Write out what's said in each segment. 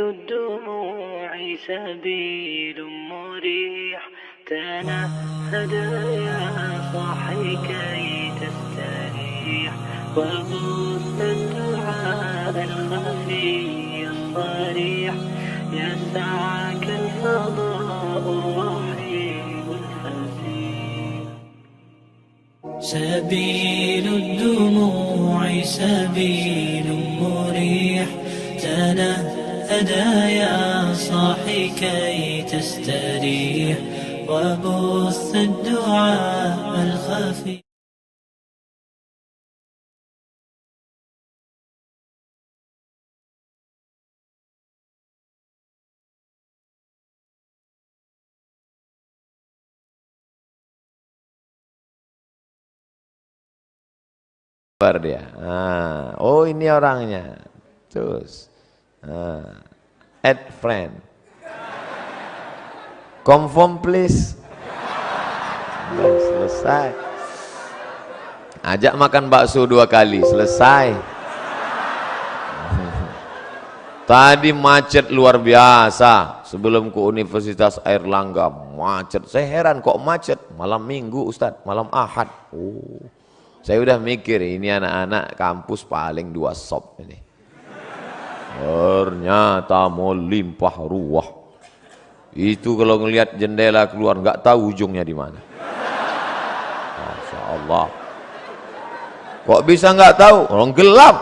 الدموع سبيل مريح تنهد يا صاحي كي تستريح وبث الدعاء الخفي الصريح يسعك الفضاء الرحيم الفسيح. سبيل الدموع سبيل مريح تنهد يا صاحي كي تستريح وبث الدعاء الخفي. Dia. Oh ini orangnya. Terus add friend. Confirm please. Selesai. Ajak makan bakso 2 kali, selesai. Tadi macet luar biasa. Sebelum ke Universitas Airlangga macet. Saya heran kok macet malam Minggu Ustadz, malam Ahad. Oh. Saya udah mikir ini anak-anak kampus paling 2 sop ini. Ternyata mau limpah ruah. Itu kalau ngelihat jendela keluar nggak tahu ujungnya di mana. Masya Allah. Kok bisa nggak tahu? Orang gelap.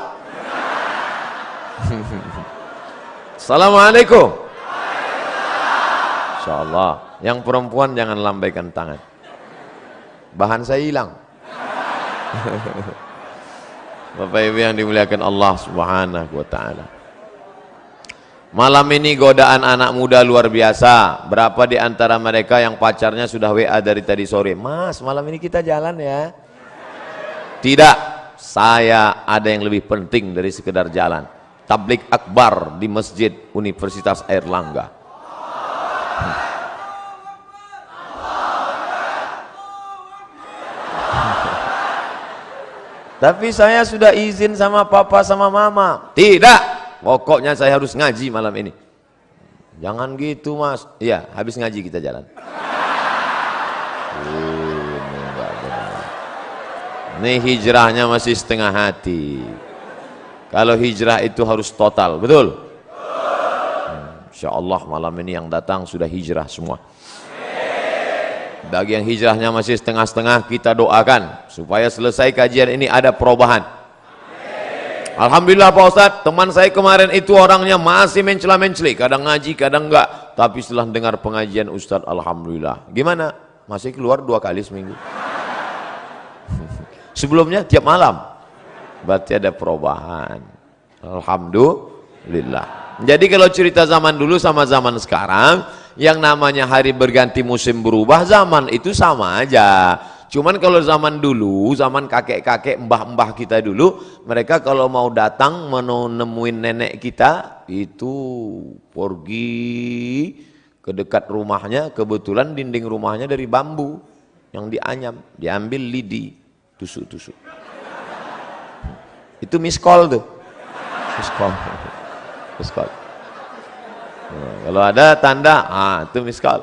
Assalamualaikum. Masya Allah. Yang perempuan jangan lambaikan tangan. Bahan saya hilang. Bapak Ibu yang dimuliakan Allah Subhanahu wa taala. Malam ini godaan anak muda luar biasa. Berapa di antara mereka yang pacarnya sudah WA dari tadi sore? Mas, malam ini kita jalan ya? Tidak, saya ada yang lebih penting dari sekedar jalan. Tablik akbar di Masjid Universitas Airlangga. Tapi saya sudah izin sama papa sama mama. Tidak, pokoknya saya harus ngaji malam ini. Jangan gitu mas. Iya, habis ngaji kita jalan. Ini enggak benar. Ini hijrahnya masih setengah hati. Kalau hijrah itu harus total, betul? Insya Allah malam ini yang datang sudah hijrah semua. Bagi yang hijrahnya masih setengah-setengah, kita doakan supaya selesai kajian ini ada perubahan. Alhamdulillah Pak Ustadz, teman saya kemarin itu orangnya masih mencela-menceli, kadang ngaji, kadang enggak. Tapi setelah dengar pengajian Ustadz, Alhamdulillah. Gimana? Masih keluar 2 kali seminggu. Sebelumnya tiap malam. Berarti ada perubahan. Alhamdulillah. Jadi kalau cerita zaman dulu sama zaman sekarang, yang namanya hari berganti musim berubah, zaman itu sama aja. Cuman kalau zaman dulu, zaman kakek-kakek, mbah-mbah kita dulu, mereka kalau mau datang menemuin nenek kita, itu pergi ke dekat rumahnya, kebetulan dinding rumahnya dari bambu yang dianyam, diambil lidi, tusuk-tusuk. Itu miskol tuh. Miskol. Miskol. Nah, kalau ada tanda, itu miskal.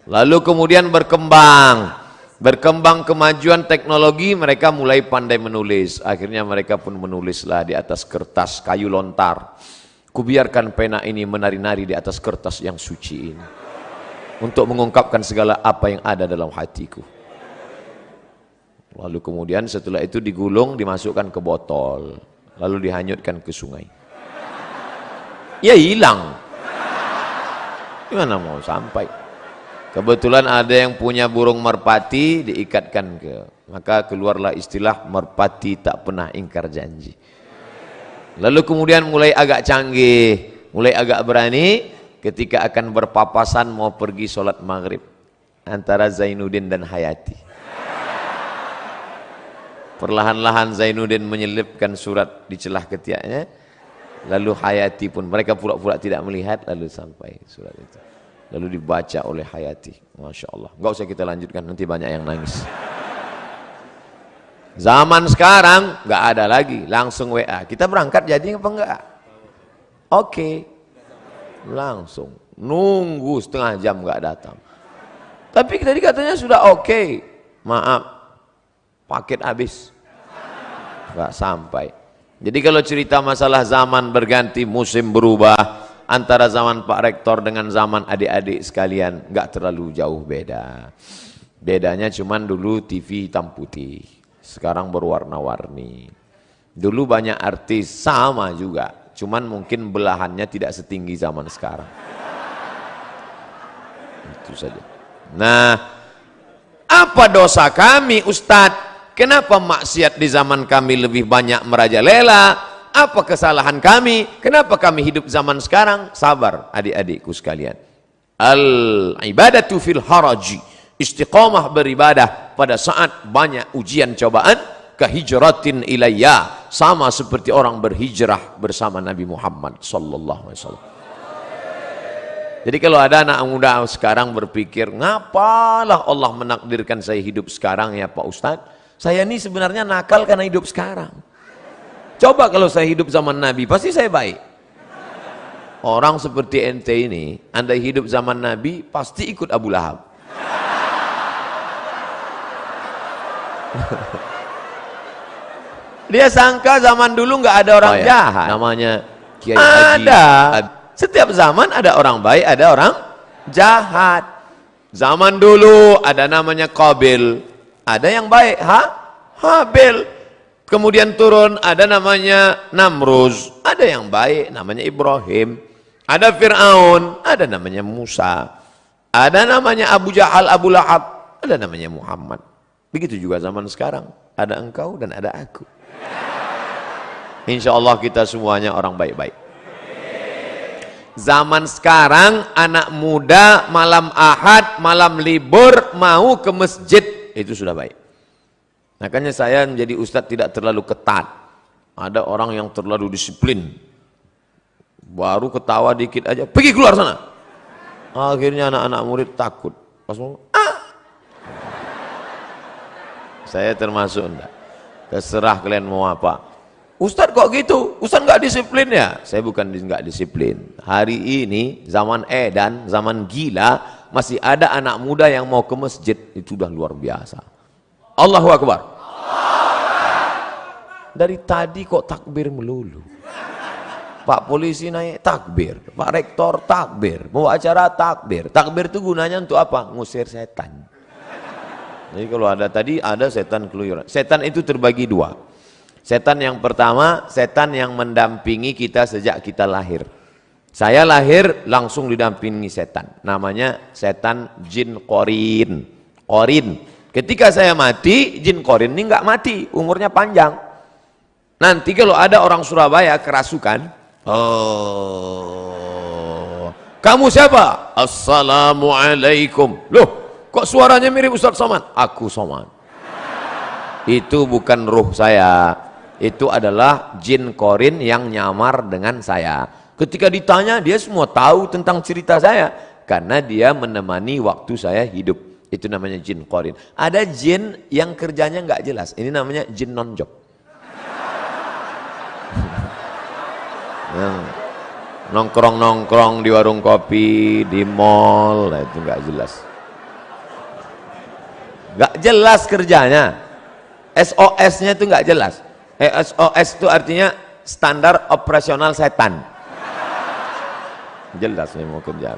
Lalu kemudian berkembang kemajuan teknologi, mereka mulai pandai menulis. Akhirnya mereka pun menulislah di atas kertas kayu lontar. Kubiarkan pena ini menari-nari di atas kertas yang suci ini, untuk mengungkapkan segala apa yang ada dalam hatiku. Lalu kemudian setelah itu digulung, dimasukkan ke botol, lalu dihanyutkan ke sungai. Ya hilang. Gimana mau sampai? Kebetulan ada yang punya burung merpati, diikatkan maka keluarlah istilah merpati tak pernah ingkar janji. Lalu kemudian mulai agak canggih, mulai agak berani ketika akan berpapasan mau pergi sholat maghrib antara Zainuddin dan Hayati. Perlahan-lahan Zainuddin menyelipkan surat di celah ketiaknya, lalu Hayati pun, mereka pura-pura tidak melihat, lalu sampai surat itu. Lalu dibaca oleh Hayati. Masya Allah. Enggak usah kita lanjutkan, nanti banyak yang nangis. Zaman sekarang nggak ada lagi, langsung WA. Kita berangkat jadi apa enggak? Oke. Langsung. Nunggu setengah jam nggak datang. Tapi tadi katanya sudah oke. Maaf, paket habis. Nggak sampai. Jadi kalau cerita masalah zaman berganti, musim berubah, antara zaman Pak Rektor dengan zaman adik-adik sekalian, nggak terlalu jauh beda. Bedanya cuman dulu TV hitam putih, sekarang berwarna-warni. Dulu banyak artis, sama juga, cuman mungkin belahannya tidak setinggi zaman sekarang. Itu saja. Nah, apa dosa kami Ustadz? Kenapa maksiat di zaman kami lebih banyak merajalela? Apa kesalahan kami? Kenapa kami hidup zaman sekarang? Sabar adik-adikku sekalian. Al-ibadatu fil haraji. Istiqamah beribadah pada saat banyak ujian cobaan. Kahijratin ilayya. Sama seperti orang berhijrah bersama Nabi Muhammad sallallahu alaihi wasallam. Jadi kalau ada anak muda sekarang berpikir, ngapalah Allah menakdirkan saya hidup sekarang ya Pak Ustadz? Saya ini sebenarnya nakal karena hidup sekarang. Coba kalau saya hidup zaman Nabi, pasti saya baik. Orang seperti ente ini, andai hidup zaman Nabi, pasti ikut Abu Lahab. Dia sangka zaman dulu nggak ada orang jahat. Namanya Kiai Haji. Ada. Setiap zaman ada orang baik, ada orang jahat. Zaman dulu ada namanya Qabil, ada yang baik, Habil. Kemudian turun ada namanya Namruz, ada yang baik namanya Ibrahim. Ada Fir'aun, ada namanya Musa. Ada namanya Abu Jahal, Abu Lahab, ada namanya Muhammad. Begitu juga zaman sekarang, ada engkau dan ada aku. Insya Allah kita semuanya orang baik-baik. Zaman sekarang anak muda malam Ahad, malam libur mau ke masjid, itu sudah baik. Makanya saya menjadi ustadz tidak terlalu ketat. Ada orang yang terlalu disiplin, baru ketawa dikit aja pergi keluar sana. Akhirnya anak-anak murid takut. Pas mau saya termasuk enggak. Terserah kalian mau apa. Ustadz kok gitu? Ustadz nggak disiplin ya? Saya bukan nggak disiplin. Hari ini zaman edan, zaman gila, masih ada anak muda yang mau ke masjid, itu udah luar biasa. Allahu Akbar. Dari tadi kok takbir melulu. Pak polisi naik takbir, Pak rektor takbir, mau acara takbir. Takbir itu gunanya untuk apa? Ngusir setan. Jadi kalau ada tadi ada setan keluyuran. Setan itu terbagi dua. Setan yang pertama, setan yang mendampingi kita sejak kita lahir. Saya lahir langsung didampingi setan. Namanya setan jin korin. Korin. Ketika saya mati, jin korin ini nggak mati, umurnya panjang. Nanti kalau ada orang Surabaya kerasukan, oh, kamu siapa? Assalamualaikum. Loh, kok suaranya mirip Ustadz Somad? Aku Somad. Itu bukan ruh saya. Itu adalah jin korin yang nyamar dengan saya. Ketika ditanya, dia semua tahu tentang cerita saya. Karena dia menemani waktu saya hidup. Itu namanya jin korin. Ada jin yang kerjanya nggak jelas. Ini namanya jin non-job. Nongkrong-nongkrong di warung kopi, di mall, nah itu nggak jelas. Nggak jelas kerjanya. SOS-nya itu nggak jelas. SOS itu artinya standar operasional setan. Jelas nih mau kerja.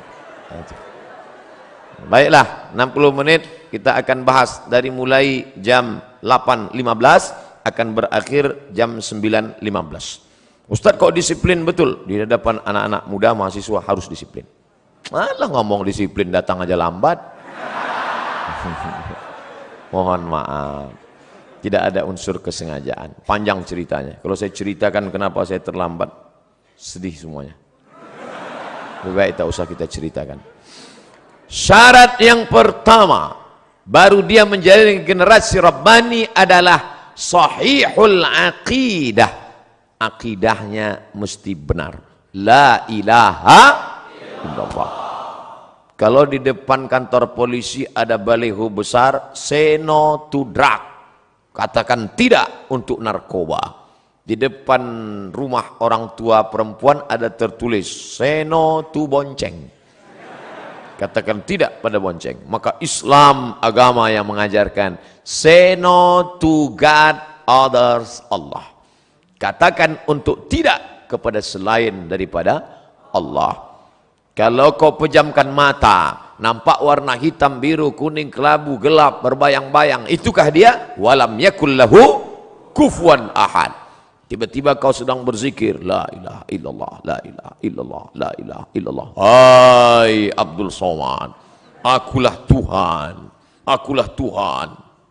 Baiklah, 60 menit kita akan bahas dari mulai jam 8.15 akan berakhir jam 9.15. Ustadz kok disiplin betul? Di hadapan anak-anak muda mahasiswa harus disiplin. Malah ngomong disiplin datang aja lambat. Mohon maaf. Tidak ada unsur kesengajaan. Panjang ceritanya. Kalau saya ceritakan kenapa saya terlambat, sedih semuanya. Lebih baik tak usah kita ceritakan. Syarat yang pertama, baru dia menjadi generasi Rabbani adalah sahihul aqidah. Akidahnya mesti benar. La ilaha illallah. Kalau di depan kantor polisi ada baliho besar, say no to drug. Katakan tidak untuk narkoba. Di depan rumah orang tua perempuan ada tertulis seno tu bonceng. Katakan tidak pada bonceng. Maka Islam agama yang mengajarkan seno to God, others Allah. Katakan untuk tidak kepada selain daripada Allah. Kalau kau pejamkan mata, nampak warna hitam, biru, kuning, kelabu, gelap, berbayang-bayang, itukah dia? Walam yakul lahu kufuwan ahad. Tiba-tiba kau sedang berzikir, la ilaha illallah, la ilaha illallah, la ilaha illallah. Hai Abdul Somad, akulah Tuhan, akulah Tuhan.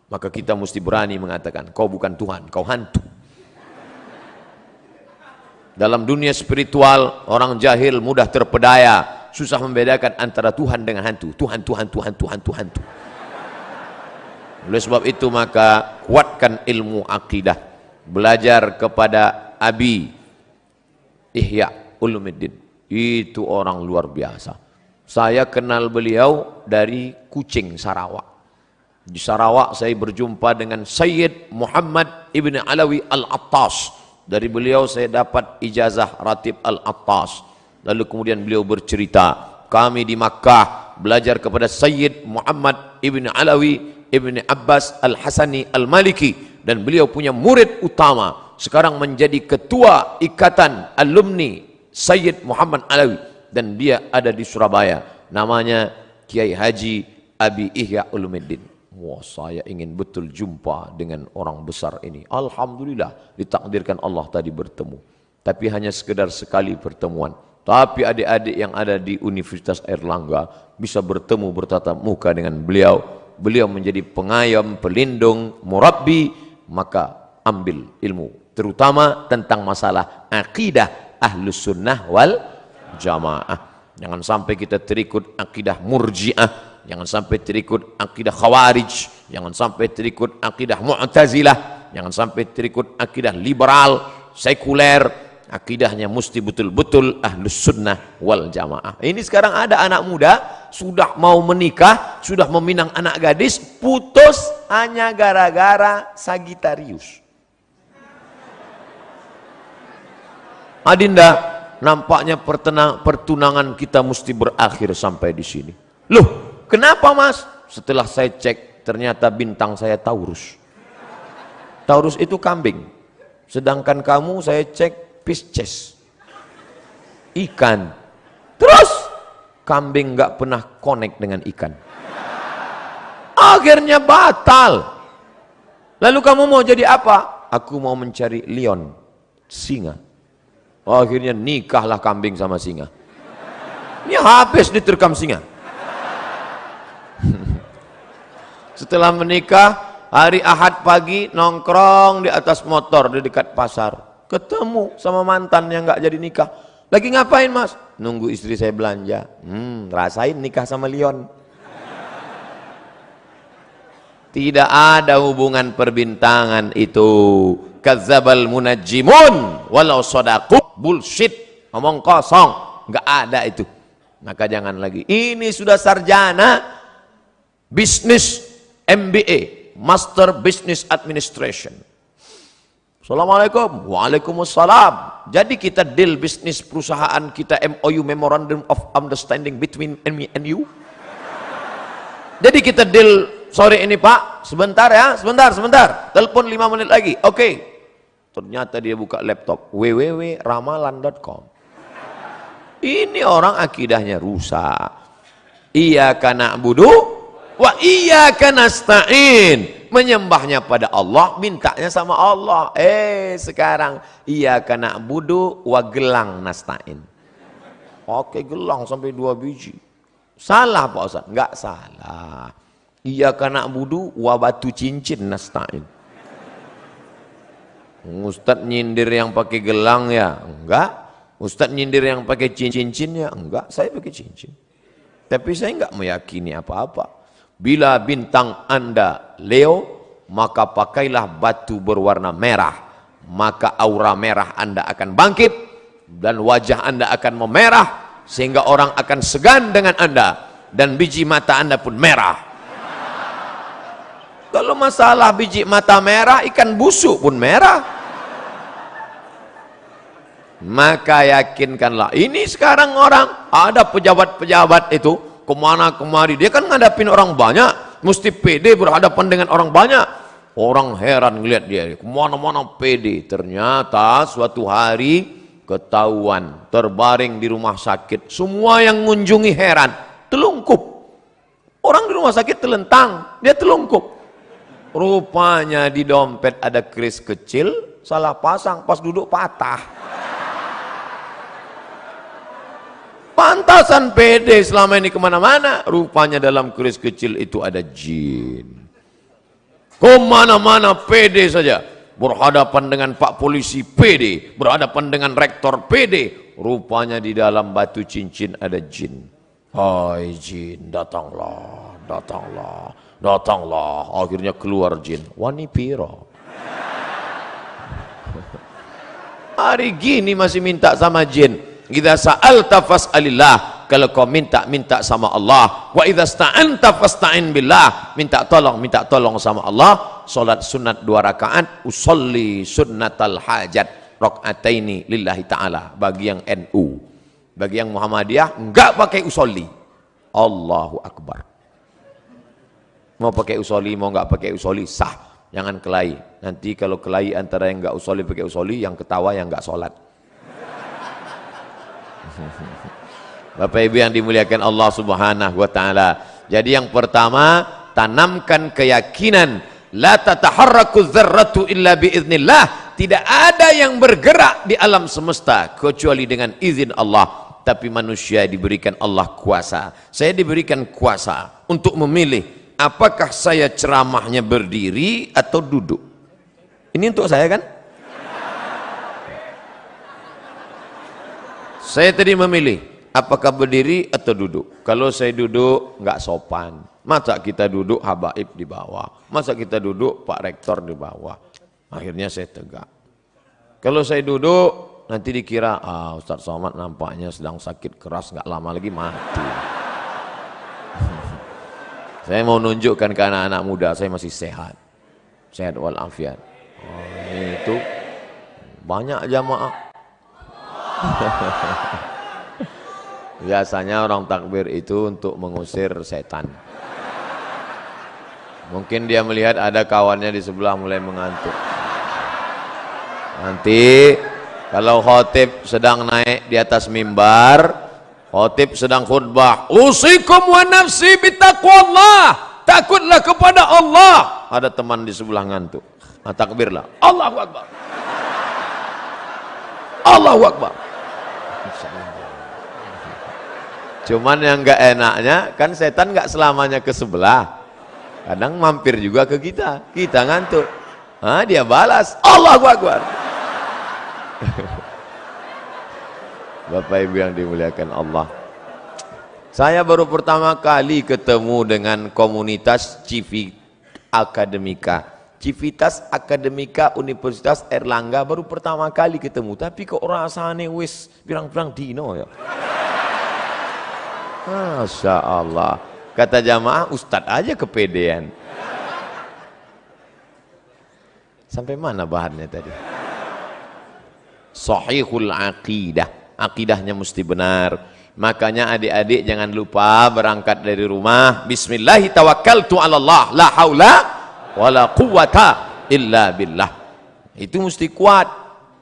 Maka kita mesti berani mengatakan, kau bukan Tuhan, kau hantu. Dalam dunia spiritual, orang jahil mudah terpedaya, susah membedakan antara Tuhan dengan hantu. Tuhan, Tuhan, Tuhan, Tuhan, Tuhan, Tuhan. Oleh sebab itu maka kuatkan ilmu akidah. Belajar kepada Abi Ihya Ulumuddin. Itu orang luar biasa. Saya kenal beliau dari Kucing, Sarawak. Di Sarawak saya berjumpa dengan Sayyid Muhammad Ibn Alawi Al-Attas. Dari beliau saya dapat ijazah Ratib Al-Attas. Lalu kemudian beliau bercerita, kami di Makkah belajar kepada Sayyid Muhammad Ibn Alawi Ibn Abbas Al-Hasani Al-Maliki. Dan beliau punya murid utama, sekarang menjadi ketua ikatan alumni Sayyid Muhammad Alawi. Dan dia ada di Surabaya, namanya Kiai Haji Abi Ihya Ulumuddin. Wah, saya ingin betul jumpa dengan orang besar ini. Alhamdulillah, ditakdirkan Allah tadi bertemu. Tapi hanya sekedar sekali pertemuan. Tapi adik-adik yang ada di Universitas Airlangga bisa bertemu bertatap muka dengan beliau. Beliau menjadi pengayom, pelindung, murabbi. Maka ambil ilmu, terutama tentang masalah akidah Ahlus Sunnah wal Jamaah. Jangan sampai kita terikut akidah Murji'ah, jangan sampai terikut akidah Khawarij, jangan sampai terikut akidah Mu'tazilah, jangan sampai terikut akidah liberal, sekuler. Akidahnya mesti betul-betul Ahlus Sunnah wal Jamaah. Ini sekarang ada anak muda sudah mau menikah, sudah meminang anak gadis, putus hanya gara-gara Sagitarius. Adinda, nampaknya pertunangan kita mesti berakhir sampai di sini. Loh, kenapa mas? Setelah saya cek, ternyata bintang saya Taurus. Taurus itu kambing. Sedangkan kamu saya cek Pisces, ikan. Terus kambing nggak pernah connect dengan ikan, akhirnya batal. Lalu kamu mau jadi apa? Aku mau mencari lion, singa. Akhirnya nikahlah kambing sama singa. Ini habis diterkam singa. Setelah menikah, hari Ahad pagi nongkrong di atas motor di dekat pasar. Ketemu sama mantan yang nggak jadi nikah. Lagi ngapain mas? Nunggu istri saya belanja. Rasain nikah sama Leon. Tidak ada hubungan perbintangan itu. Kadzdzabal munajjimun walau shadaqu. Bullshit, ngomong kosong, nggak ada itu. Maka jangan lagi. Ini sudah sarjana bisnis MBA, Master Business Administration. Assalamualaikum. Waalaikumsalam. Jadi kita deal bisnis perusahaan kita, MOU, Memorandum of Understanding between me and you. Jadi kita deal sore ini pak, sebentar ya, sebentar. Telepon 5 menit lagi. Oke. Ternyata dia buka laptop, www.ramalan.com. Ini orang akidahnya rusak. Iyyaka na'budu wa iyyaka nasta'in. Menyembahnya pada Allah, mintanya sama Allah. Sekarang iyyaka na'budu wa gelang nasta'in. Oke, gelang sampai 2 biji. Salah Pak Ustaz? Enggak salah. Iyyaka na'budu wa batu cincin nasta'in. Ustaz nyindir yang pakai gelang ya? Enggak. Ustaz nyindir yang pakai cincin ya? Enggak, saya pakai cincin. Tapi saya enggak meyakini apa-apa. Bila bintang Anda Leo, maka pakailah batu berwarna merah. Maka aura merah Anda akan bangkit dan wajah Anda akan memerah sehingga orang akan segan dengan Anda dan biji mata Anda pun merah. Kalau masalah biji mata merah, ikan busuk pun merah. Maka yakinkanlah, ini sekarang orang, ada pejabat-pejabat itu, kemana kemari, dia kan ngadapin orang banyak, mesti pede berhadapan dengan orang banyak. Orang heran ngeliat dia, kemana-mana pede. Ternyata suatu hari ketahuan, terbaring di rumah sakit. Semua yang mengunjungi heran, telungkup. Orang di rumah sakit telentang, dia telungkup. Rupanya di dompet ada keris kecil, salah pasang, pas duduk patah. Pantasan pede selama ini kemana-mana. Rupanya dalam keris kecil itu ada jin. Kemana-mana pede saja. Berhadapan dengan Pak Polisi pede, berhadapan dengan Rektor pede. Rupanya di dalam batu cincin ada jin. Hai jin, datanglah, datanglah, datanglah. Akhirnya keluar jin. Wani piro. Hari gini masih minta sama jin. Idza sa'alta fas'alillah, kalau kau minta sama Allah. Wa idza sta'anta fasta'in billah, minta tolong sama Allah. Salat sunat 2 rakaat, usolli sunnatal hajat rakaataini lillahi ta'ala. Bagi yang NU, bagi yang Muhammadiyah enggak pakai usolli. Allahu akbar. Mau pakai usolli mau enggak pakai usolli sah, jangan kelahi. Nanti kalau kelahi antara yang enggak usolli pakai usolli, yang ketawa yang enggak sholat. Bapak Ibu yang dimuliakan Allah Subhanahu wa taala. Jadi yang pertama, tanamkan keyakinan la tataharraku dzarratu illa biiznillah. Tidak ada yang bergerak di alam semesta kecuali dengan izin Allah. Tapi manusia diberikan Allah kuasa. Saya diberikan kuasa untuk memilih apakah saya ceramahnya berdiri atau duduk. Ini untuk saya kan? Saya tadi memilih apakah berdiri atau duduk. Kalau saya duduk nggak sopan. Masa kita duduk habaib di bawah. Masa kita duduk Pak Rektor di bawah. Akhirnya saya tegak. Kalau saya duduk nanti dikira Ustaz Somad nampaknya sedang sakit keras, nggak lama lagi mati. Saya mau nunjukkan ke anak-anak muda saya masih sehat. Sehat walafiat. Itu banyak jamaah. Biasanya orang takbir itu untuk mengusir setan. Mungkin dia melihat ada kawannya di sebelah mulai mengantuk. Nanti kalau khotib sedang naik di atas mimbar, khotib sedang khutbah, usikum wa nafsi bitaqwallah, takutlah kepada Allah. Ada teman di sebelah ngantuk. Takbirlah, Allahu Akbar, Allahu Akbar. Cuman yang enggak enaknya kan setan enggak selamanya ke sebelah. Kadang mampir juga ke kita. Kita ngantuk. Dia balas Allahu Akbar. Bapak Ibu yang dimuliakan Allah. Saya baru pertama kali ketemu dengan komunitas Civitas Akademika. Civitas Akademika Universitas Erlangga baru pertama kali ketemu. Tapi kok rasanya wis pirang-pirang dino ya. Masya Allah. Kata jamaah, Ustadz aja kepedean. Sampai mana bahannya tadi? Sahihul aqidah. Akidahnya mesti benar. Makanya adik-adik jangan lupa berangkat dari rumah. Bismillahi tawakkaltu ala Allah. La haula wala quwata illa billah. Itu mesti kuat.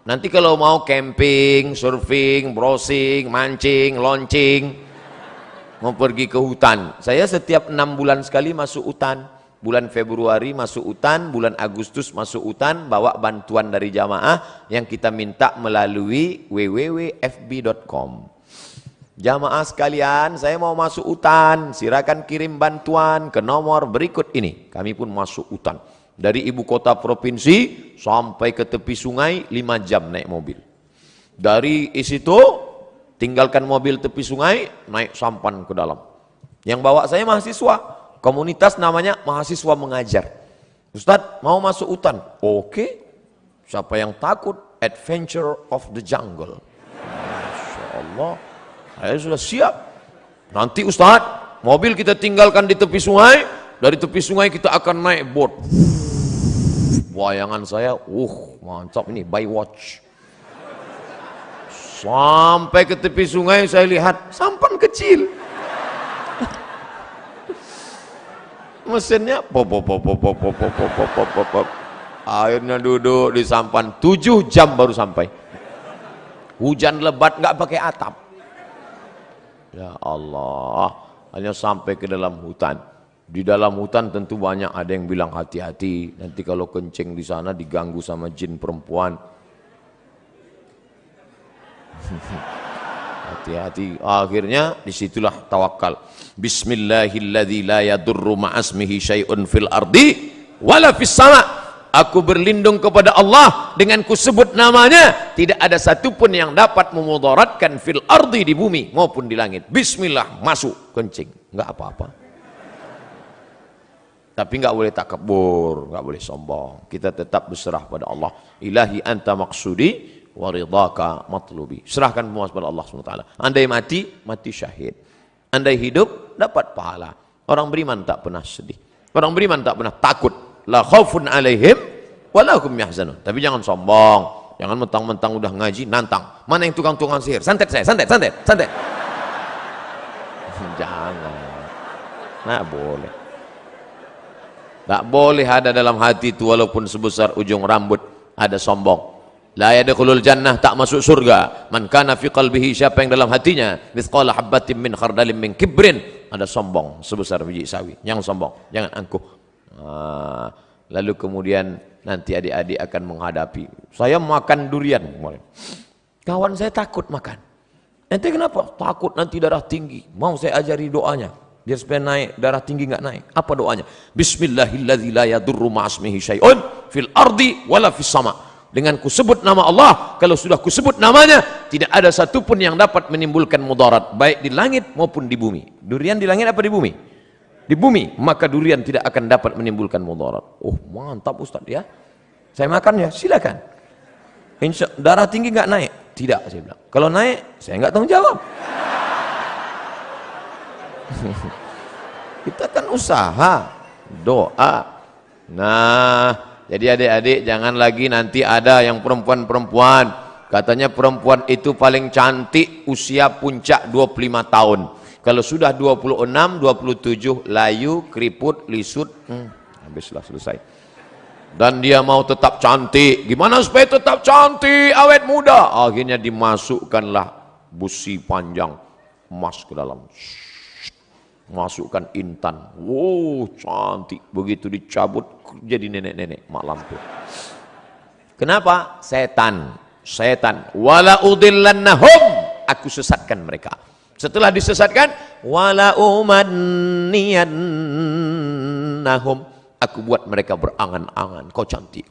Nanti kalau mau camping, surfing, browsing, mancing, launching, mau pergi ke hutan. Saya setiap 6 bulan sekali masuk hutan. Bulan Februari masuk hutan, bulan Agustus masuk hutan, bawa bantuan dari jamaah yang kita minta melalui www.fb.com. Jamaah sekalian, saya mau masuk hutan, silakan kirim bantuan ke nomor berikut ini. Kami pun masuk hutan. Dari ibu kota provinsi sampai ke tepi sungai 5 jam naik mobil. Dari situ tinggalkan mobil tepi sungai, naik sampan ke dalam. Yang bawa saya mahasiswa, komunitas namanya Mahasiswa Mengajar. Ustadz mau masuk hutan? Oke. Siapa yang takut? Adventure of the Jungle. Masya Allah, saya sudah siap. Nanti Ustadz, mobil kita tinggalkan di tepi sungai, dari tepi sungai kita akan naik boat. Bayangan saya, mantap ini, by watch. Sampai ke tepi sungai saya lihat sampan kecil. Mesinnya pop. Akhirnya duduk di sampan 7 jam baru sampai. Hujan lebat nggak pakai atap. Ya Allah, hanya sampai ke dalam hutan. Di dalam hutan tentu banyak ada yang bilang hati-hati, nanti kalau kencing di sana diganggu sama jin perempuan. Hati-hati. Akhirnya disitulah tawakal. Bismillahilladzi la yadurru ma'asmihi syai'un fil ardi wala fis sama'. Aku berlindung kepada Allah dengan kusebut namanya, tidak ada satupun yang dapat memudaratkan fil ardi, di bumi maupun di langit. Bismillah, masuk kencing, enggak apa-apa. Tapi enggak boleh takabur, enggak boleh sombong. Kita tetap berserah pada Allah. Ilahi anta maksudi wa ridhaka matlubi. Serahkan semua kepada Allah SWT. Andai mati, mati syahid. Andai hidup, dapat pahala. Orang beriman tak pernah sedih. Orang beriman tak pernah takut. La khaufun alaihim wala hum yahzanun. Tapi jangan sombong, jangan mentang-mentang udah ngaji nantang. Mana yang tukang-tukang sihir? Santet saya, santet. Jangan. Nggak boleh. Nggak boleh ada dalam hati itu walaupun sebesar ujung rambut ada sombong. La yadkhulul jannah, tak masuk surga. Man kana fi qalbihi, siapa yang dalam hatinya mithqala habbatin min khardalin min kibrin, ada sombong sebesar biji sawi. Jangan sombong, jangan angkuh. Lalu kemudian nanti adik-adik akan menghadapi, saya makan durian, kawan saya takut makan. Nanti kenapa? Takut nanti darah tinggi. Mau saya ajari doanya biar supaya naik, darah tinggi nggak naik. Apa doanya? Bismillahilladzi la yadurru ma'asmihi syai'un fil ardi wala fis sama'. Dengan kusebut nama Allah, kalau sudah kusebut namanya, tidak ada satupun yang dapat menimbulkan mudarat, baik di langit maupun di bumi. Durian di langit apa di bumi? Di bumi, maka durian tidak akan dapat menimbulkan mudarat. Oh, mantap Ustaz ya. Saya makan ya, silakan. Darah tinggi nggak naik? Tidak, saya bilang. Kalau naik, saya nggak tanggung jawab. Kita kan usaha, doa. Nah, jadi adik-adik jangan lagi nanti ada yang perempuan-perempuan. Katanya perempuan itu paling cantik usia puncak 25 tahun. Kalau sudah 26, 27, layu, keriput, lisut, habislah, selesai. Dan dia mau tetap cantik. Gimana supaya tetap cantik, awet muda? Akhirnya dimasukkanlah busi panjang emas ke dalam. Masukkan intan. Wow, cantik. Begitu dicabut, jadi nenek-nenek, mak lampu. Kenapa? Setan. Wala udillannahum. Aku sesatkan mereka. Setelah disesatkan, wala umanniyannahum, aku buat mereka berangan-angan. Kau cantik.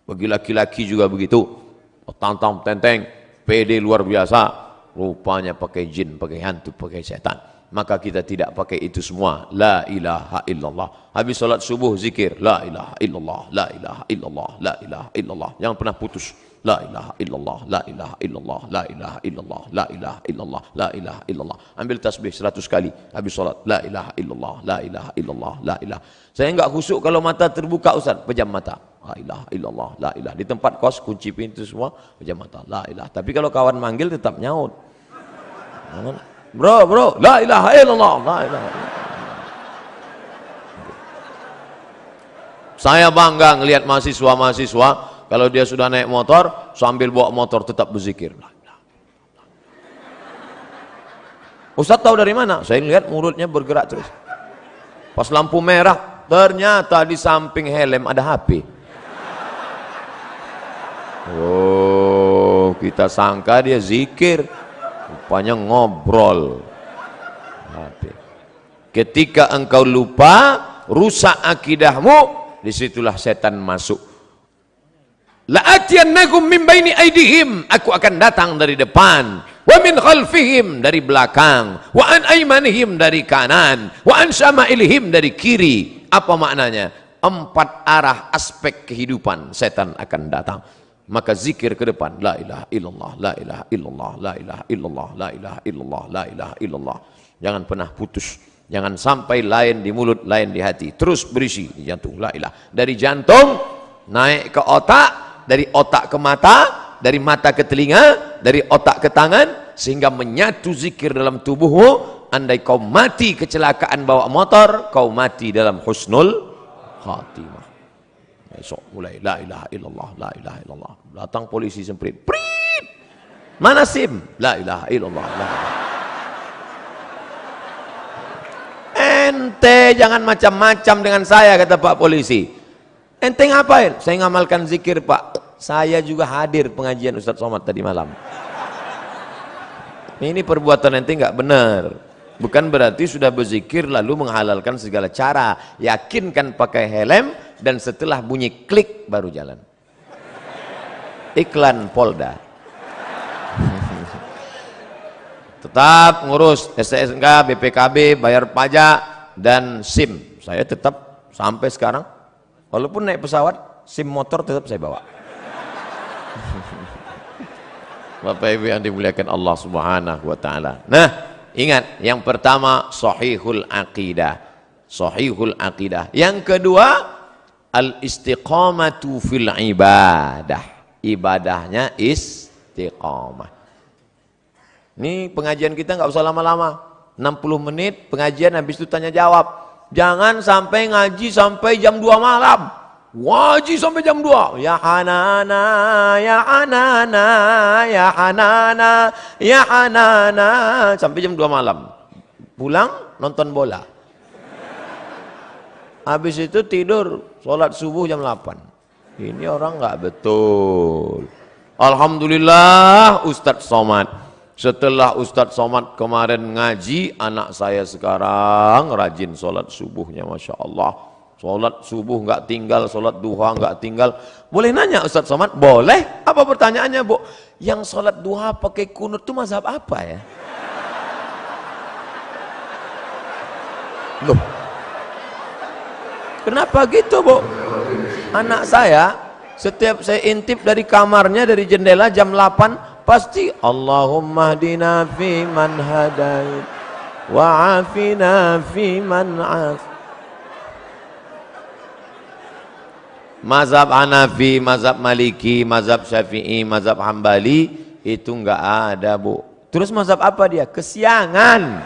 Bagi laki-laki juga begitu. Tantang tenteng, pede luar biasa. Rupanya pakai jin, pakai hantu, pakai setan. Maka kita tidak pakai itu semua. La ilaha illallah. Habis salat subuh zikir, la ilaha illallah, la ilaha illallah, la ilaha illallah. Jangan pernah putus. La ilaha illallah, la ilaha illallah, la ilaha illallah, la ilaha illallah, la ilaha illallah. Ambil tasbih 100 kali habis salat. La ilaha illallah, la ilaha illallah, la ilaha. Saya enggak khusyuk kalau mata terbuka Ustaz, pejam mata. La ilaha illallah, la ilaha. Di tempat kos kunci pintu semua, pejam mata. La ilaha. Tapi kalau kawan manggil tetap nyaut. Bro, la ilaha illallah, la ilaha illallah. Saya bangga ngelihat mahasiswa-mahasiswa kalau dia sudah naik motor, sambil bawa motor tetap berzikir. Ustaz tahu dari mana? Saya lihat mulutnya bergerak terus. Pas lampu merah, ternyata di samping helm ada HP. Oh, kita sangka dia zikir, rupanya ngobrol. HP. Ketika engkau lupa, rusak akidahmu, disitulah setan masuk. La'atiyannakum min baini aidihim, aku akan datang dari depan, wa min khalfihim, dari belakang, wa an aymanihim, dari kanan, wa an syama'ilihim, dari kiri. Apa maknanya? 4 arah aspek kehidupan setan akan datang. Maka zikir ke depan, la ilaha illallah, la ilaha illallah, la ilaha illallah, la ilaha illallah, la ilaha illallah. Jangan pernah putus. Jangan sampai lain di mulut, lain di hati. Terus berisi di jantung, la ilaha. Dari jantung naik ke otak, dari otak ke mata, dari mata ke telinga, dari otak ke tangan, sehingga menyatu zikir dalam tubuhmu. Andai kau mati kecelakaan bawa motor, kau mati dalam husnul khatimah. Besok mulai la ilaha illallah, la ilaha illallah. Datang polisi semprit, prit, mana SIM? La ilaha illallah, la ilaha. Ente jangan macam-macam dengan saya, kata Pak Polisi. Ente ngapain? Saya ngamalkan zikir, Pak. Saya juga hadir pengajian Ustadz Somad tadi malam. Ini perbuatan ente nggak benar. Bukan berarti sudah berzikir lalu menghalalkan segala cara. Yakinkan pakai helm, dan setelah bunyi klik baru jalan. Iklan Polda. Tetap ngurus STNK, BPKB, bayar pajak, dan SIM. Saya tetap sampai sekarang, walaupun naik pesawat, SIM motor tetap saya bawa. Bapak Ibu yang dimuliakan Allah Subhanahu wa taala. Nah, ingat, yang pertama sahihul aqidah. Sahihul aqidah. Yang kedua, al-istiqamatu fil ibadah. Ibadahnya istiqamah. Ini pengajian kita nggak usah lama-lama, 60 menit pengajian, habis itu tanya jawab. Jangan sampai ngaji sampai jam 2 malam. Ngaji sampai jam 2. Ya Hanana, ya Hanana, ya Hanana, ya Hanana, sampai jam 2 malam. Pulang nonton bola. Habis itu tidur, sholat subuh jam 8. Ini orang nggak betul. Alhamdulillah Ustadz Somad. Setelah Ustadz Somad kemarin ngaji, anak saya sekarang rajin sholat subuhnya, Masya Allah. Sholat subuh nggak tinggal, sholat duha nggak tinggal. Boleh nanya Ustadz Somad? Boleh. Apa pertanyaannya, Bu? Yang sholat duha pakai kunut itu mazhab apa ya? Loh, kenapa gitu, Bu? Anak saya, setiap saya intip dari kamarnya, dari jendela jam 8, pasti Allahumma hdina fi man hadait wa afina fi man af. Mazhab Hanafi, mazhab Maliki, mazhab Syafi'i, mazhab Hambali itu enggak ada, Bu. Terus mazhab apa dia? Kesiangan.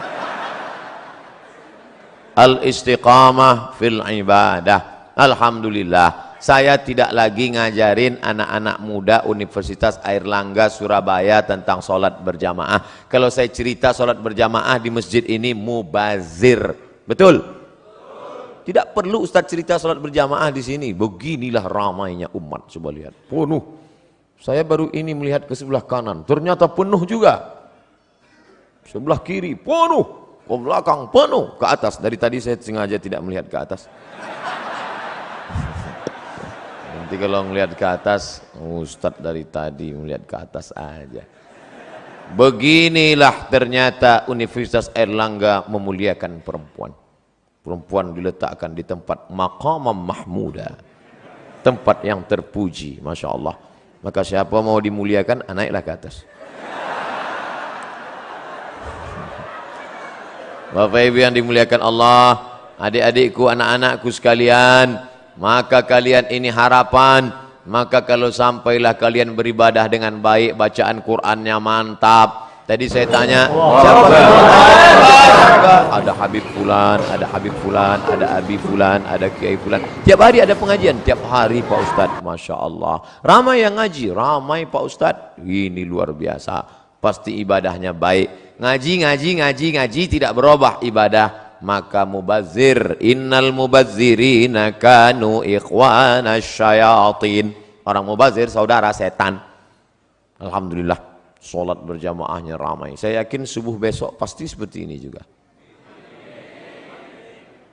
Al-istiqamah fil ibadah. Alhamdulillah, saya tidak lagi ngajarin anak-anak muda Universitas Airlangga Surabaya tentang sholat berjamaah. Kalau saya cerita sholat berjamaah di masjid ini mubazir, betul? Tidak perlu Ustadz cerita sholat berjamaah di sini. Beginilah ramainya umat, coba lihat, penuh. Saya baru ini melihat ke sebelah kanan, ternyata penuh juga. Sebelah kiri penuh, ke belakang penuh, ke atas. Dari tadi saya sengaja tidak melihat ke atas. Nanti kalau melihat ke atas, Ustadz dari tadi melihat ke atas aja. Beginilah ternyata Universitas Airlangga memuliakan perempuan. Perempuan diletakkan di tempat maqamam mahmuda, tempat yang terpuji, Masya Allah. Maka siapa mau dimuliakan, naiklah ke atas. Bapak Ibu yang dimuliakan Allah, adik-adikku, anak-anakku sekalian, maka kalian ini harapan. Maka kalau sampailah kalian beribadah dengan baik, bacaan Qur'annya mantap. Tadi saya tanya, siapa? Ada Habib Fulan, ada Habib Fulan, ada Abi Fulan, ada Kiai Fulan. Tiap hari ada pengajian, tiap hari Pak Ustadz. Masya Allah. Ramai yang ngaji, ramai Pak Ustadz. Ini luar biasa. Pasti ibadahnya baik. Ngaji, tidak berubah ibadah. Maka mubazir, innal mubazzirina kanu ikhwana syayatin. Orang mubazir saudara setan. Alhamdulillah, sholat berjamaahnya ramai. Saya yakin subuh besok pasti seperti ini juga.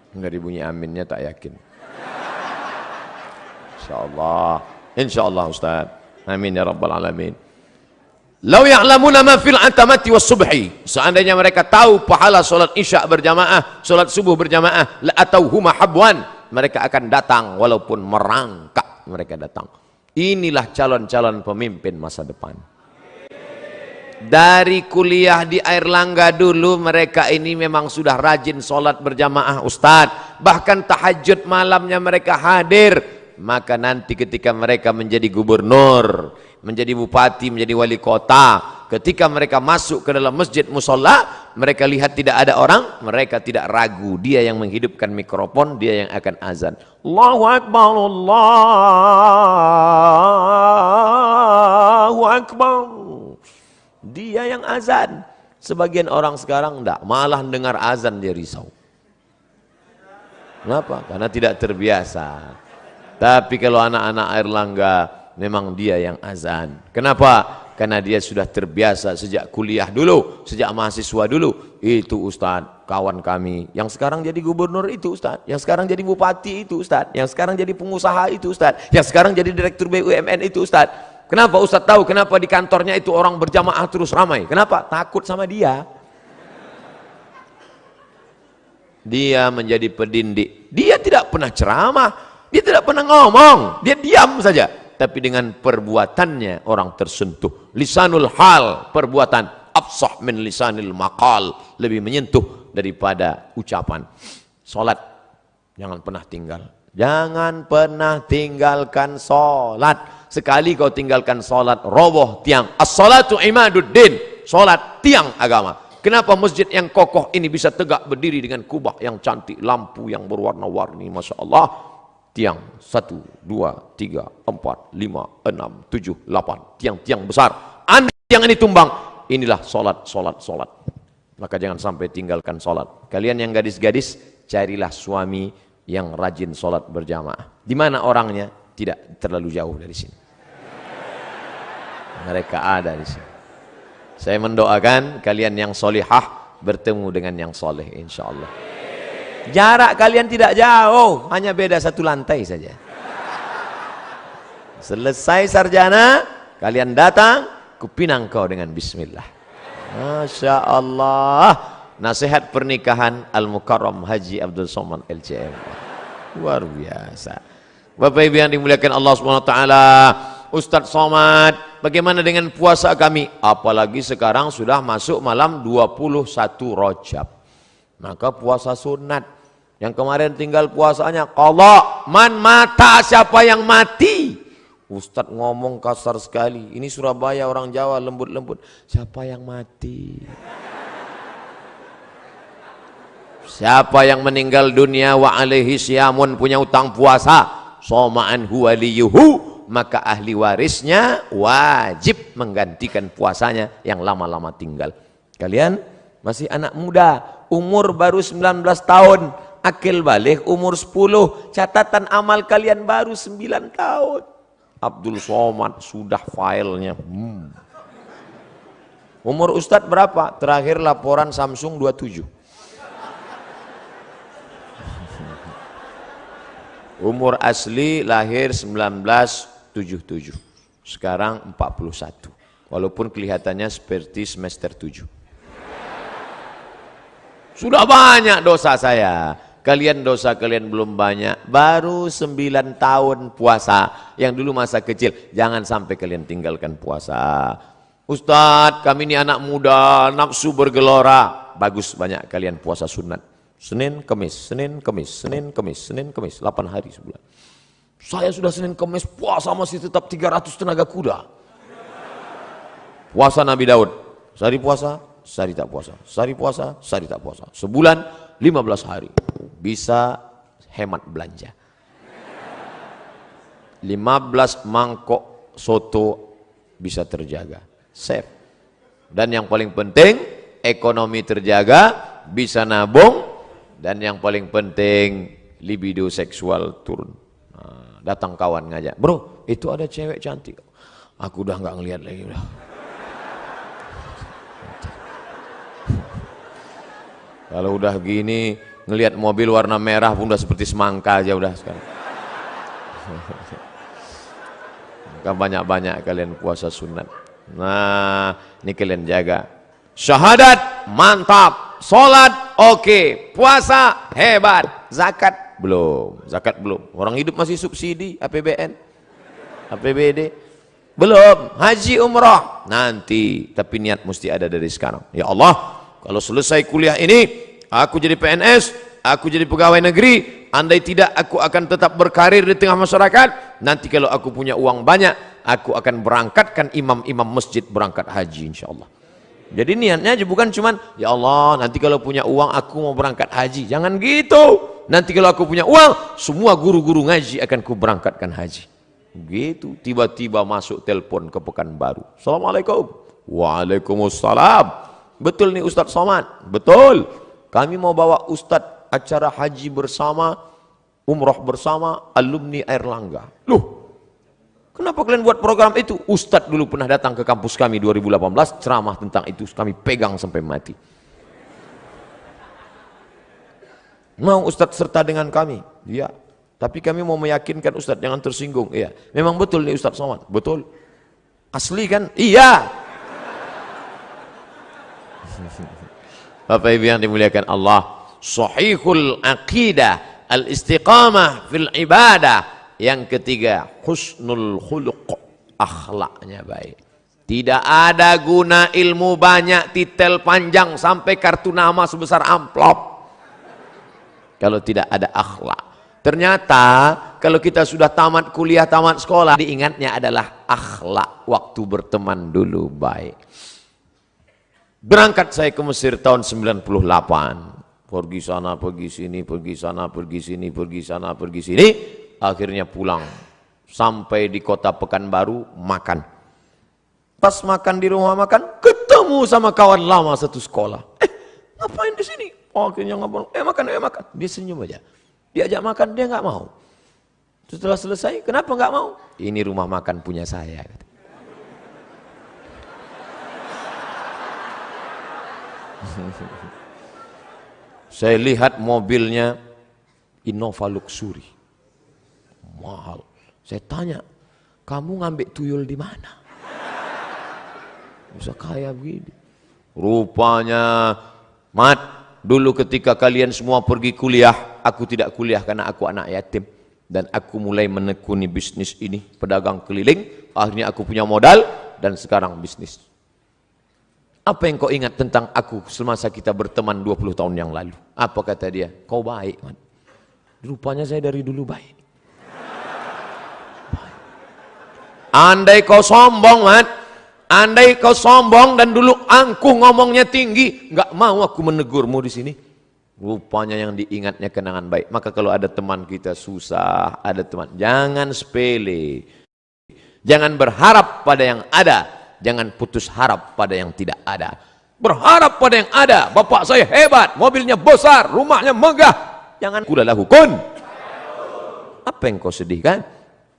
Enggak dibunyi aminnya, tak yakin. Insyaallah Ustaz. Amin ya rabbal alamin. Lau ya'lamuna ma fil atamati was subhi. Seandainya mereka tahu pahala solat isya berjamaah, solat subuh berjamaah, la atauhuma habwan. Mereka akan datang walaupun merangkak, mereka datang. Inilah calon-calon pemimpin masa depan. Dari kuliah di Airlangga dulu mereka ini memang sudah rajin solat berjamaah Ustadz. Bahkan tahajud malamnya mereka hadir. Maka nanti ketika mereka menjadi gubernur, menjadi bupati, menjadi wali kota. Ketika mereka masuk ke dalam masjid musola, mereka lihat tidak ada orang, mereka tidak ragu. Dia yang menghidupkan mikrofon, dia yang akan azan. Allahu Akbar, Allahu Akbar. Dia yang azan. Sebagian orang sekarang enggak, malah dengar azan dia risau. Kenapa? Karena tidak terbiasa. Tapi kalau anak-anak Airlangga, memang dia yang azan. Kenapa? Karena dia sudah terbiasa sejak kuliah dulu, sejak mahasiswa dulu. Itu Ustadz, kawan kami. Yang sekarang jadi gubernur itu Ustadz. Yang sekarang jadi bupati itu Ustadz. Yang sekarang jadi pengusaha itu Ustadz. Yang sekarang jadi direktur BUMN itu Ustadz. Kenapa Ustadz tahu? Kenapa di kantornya itu orang berjamaah terus ramai? Kenapa? Takut sama dia. Dia menjadi pendindik. Dia tidak pernah ceramah. Dia tidak pernah ngomong. Dia diam saja. Tapi dengan perbuatannya orang tersentuh. Lisanul hal, perbuatan. Afsah min lisanil maqal, lebih menyentuh daripada ucapan. Salat jangan pernah tinggal. Jangan pernah tinggalkan salat. Sekali kau tinggalkan salat, roboh tiang. As-salatu imaduddin. Salat tiang agama. Kenapa masjid yang kokoh ini bisa tegak berdiri dengan kubah yang cantik, lampu yang berwarna-warni, masya Allah. Tiang 1, 2, 3, 4, 5, 6, 7, 8. Tiang-tiang besar. Andai tiang ini tumbang, inilah solat. Maka jangan sampai tinggalkan solat. Kalian yang gadis-gadis, carilah suami yang rajin solat berjamaah. Di mana orangnya? Tidak terlalu jauh dari sini. Mereka ada di sini. Saya mendoakan kalian yang solihah bertemu dengan yang soleh, insya Allah. Jarak kalian tidak jauh, hanya beda 1 lantai saja. Selesai sarjana, kalian datang, kupinang kau dengan bismillah. Masya Allah. Nasihat pernikahan Al-Mukarram Haji Abdul Somad LCM. Luar biasa. Bapak Ibu yang dimuliakan Allah SWT, Ustadz Somad, bagaimana dengan puasa kami? Apalagi sekarang sudah masuk malam 21 Rajab. Maka puasa sunat. Yang kemarin tinggal puasanya qadha. Man mata, siapa yang mati? Ustadz ngomong kasar sekali. Ini Surabaya, orang Jawa lembut-lembut. Siapa yang mati? Siapa yang meninggal dunia wa alaihi siyamun, punya utang puasa, soma'an huwa liyuhu, maka ahli warisnya wajib menggantikan puasanya yang lama-lama tinggal. Kalian masih anak muda, umur baru 19 tahun, akil balik umur 10, catatan amal kalian baru 9 tahun. Abdul Somad sudah filenya. Umur Ustadz berapa? Terakhir laporan Samsung 27. Umur asli lahir 1977. Sekarang 41. Walaupun kelihatannya seperti semester 7. Sudah banyak dosa saya. Kalian dosa kalian belum banyak. Baru 9 tahun puasa. Yang dulu masa kecil. Jangan sampai kalian tinggalkan puasa. Ustadz, kami ini anak muda, nafsu bergelora. Bagus banyak kalian puasa sunat. Senin, Kamis, Senin, Kamis, Senin, Kamis, Senin, Kamis. 8 hari sebulan. Saya sudah Senin, Kamis puasa masih tetap 300 tenaga kuda. Puasa Nabi Daud. Sehari puasa, sehari tak puasa. Sehari puasa, sehari tak puasa. Sebulan 15 hari. Bisa hemat belanja. 15 mangkok soto bisa terjaga. Save. Dan yang paling penting, ekonomi terjaga, bisa nabung, dan yang paling penting, libido seksual turun. Nah, datang kawan ngajak, bro, itu ada cewek cantik. Aku udah nggak ngelihat lagi udah. Kalau udah gini, ngelihat mobil warna merah pun udah seperti semangka aja udah sekarang. Maka banyak-banyak kalian puasa sunat. Nah, ini kalian jaga. Syahadat mantap, sholat oke, puasa hebat, zakat belum, orang hidup masih subsidi, APBN, APBD belum, haji umrah nanti, tapi niat mesti ada dari sekarang. Ya Allah, kalau selesai kuliah ini aku jadi PNS, aku jadi pegawai negeri, andai tidak aku akan tetap berkarir di tengah masyarakat. Nanti kalau aku punya uang banyak, aku akan berangkatkan imam-imam masjid berangkat haji insyaallah. Jadi niatnya bukan cuman ya Allah nanti kalau punya uang aku mau berangkat haji. Jangan gitu. Nanti kalau aku punya uang semua guru-guru ngaji akan ku berangkatkan haji. Gitu. Tiba-tiba masuk telepon ke Pekanbaru. Assalamualaikum. Waalaikumsalam. Betul nih Ustadz Somad? Betul. Kami mau bawa Ustadz acara haji bersama, umroh bersama alumni Airlangga. Loh, kenapa kalian buat program itu? Ustadz dulu pernah datang ke kampus kami 2018, ceramah tentang itu, kami pegang sampai mati. Mau Ustadz serta dengan kami? Iya. Tapi kami mau meyakinkan Ustadz, jangan tersinggung. Iya. Memang betul nih Ustadz Somad? Betul. Asli kan? Iya. Bapak Ibu yang dimuliakan Allah, sahihul aqidah, al-istiqamah fil ibadah. Yang ketiga, husnul khuluq, akhlaknya baik. Tidak ada guna ilmu banyak, titel panjang sampai kartu nama sebesar amplop kalau tidak ada akhlak. Ternyata kalau kita sudah tamat kuliah, tamat sekolah, diingatnya adalah akhlak. Waktu berteman dulu baik. Berangkat saya ke Mesir tahun 98. Pergi sana, pergi sini, pergi sana, pergi sini, pergi sana, pergi sini. Akhirnya pulang. Sampai di kota Pekanbaru, makan. Pas makan di rumah makan, ketemu sama kawan lama satu sekolah. Ngapain di sini? Oh, akhirnya ngomong, makan, makan. Dia senyum aja. Diajak makan, dia nggak mau. Setelah selesai, kenapa nggak mau? Ini rumah makan punya saya. Saya lihat mobilnya Innova Luxury, mahal. Saya tanya, kamu ngambil tuyul di mana? Bisa kaya begini. Rupanya, Mat, dulu ketika kalian semua pergi kuliah, aku tidak kuliah karena aku anak yatim. Dan aku mulai menekuni bisnis ini, pedagang keliling. Akhirnya aku punya modal dan sekarang bisnis. Apa yang kau ingat tentang aku semasa kita berteman 20 tahun yang lalu? Apa kata dia? Kau baik, man. Rupanya saya dari dulu baik. Andai kau sombong, man. Andai kau sombong dan dulu angkuh ngomongnya tinggi, nggak mau aku menegurmu di sini. Rupanya yang diingatnya kenangan baik. Maka kalau ada teman kita susah, ada teman, jangan sepele. Jangan berharap pada yang ada. Jangan putus harap pada yang tidak ada. Berharap pada yang ada. Bapak saya hebat, mobilnya besar, rumahnya megah. Jangan kulalah hukun. Apa yang kau sedihkan?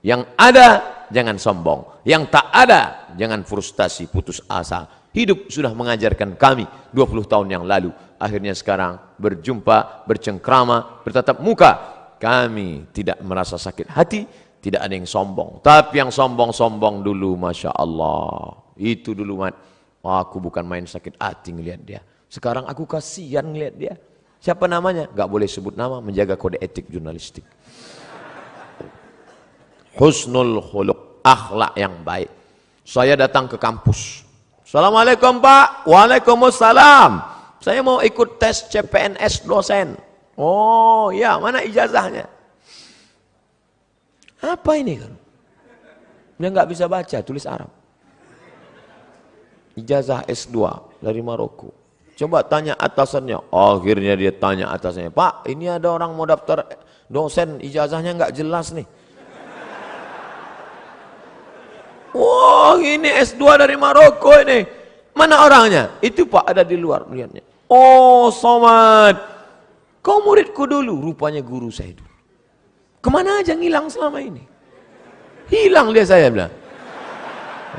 Yang ada, jangan sombong. Yang tak ada, jangan frustasi, putus asa. Hidup sudah mengajarkan kami 20 tahun yang lalu. Akhirnya sekarang berjumpa, bercengkrama, bertatap muka. Kami tidak merasa sakit hati, tidak ada yang sombong. Tapi yang sombong-sombong dulu, Masya Allah. Itu dulu, Mat. Aku bukan main sakit hati ngelihat dia. Sekarang aku kasihan ngelihat dia. Siapa namanya? Gak boleh sebut nama, menjaga kode etik jurnalistik. Husnul khuluq, akhlak yang baik. Saya datang ke kampus. Assalamualaikum Pak. Waalaikumsalam. Saya mau ikut tes CPNS dosen. Oh ya, mana ijazahnya? Apa ini kan? Dia nggak bisa baca, tulis Arab. Ijazah S2 dari Maroko. Coba tanya atasannya. Akhirnya dia tanya atasannya, Pak, ini ada orang mau daftar dosen, ijazahnya nggak jelas nih. Wah, ini S2 dari Maroko ini. Mana orangnya? Itu Pak, ada di luar lihatnya. Oh, Somad. Kau muridku dulu, rupanya guru saya dulu. Kemana aja ngilang selama ini? Hilang dia, saya bilang.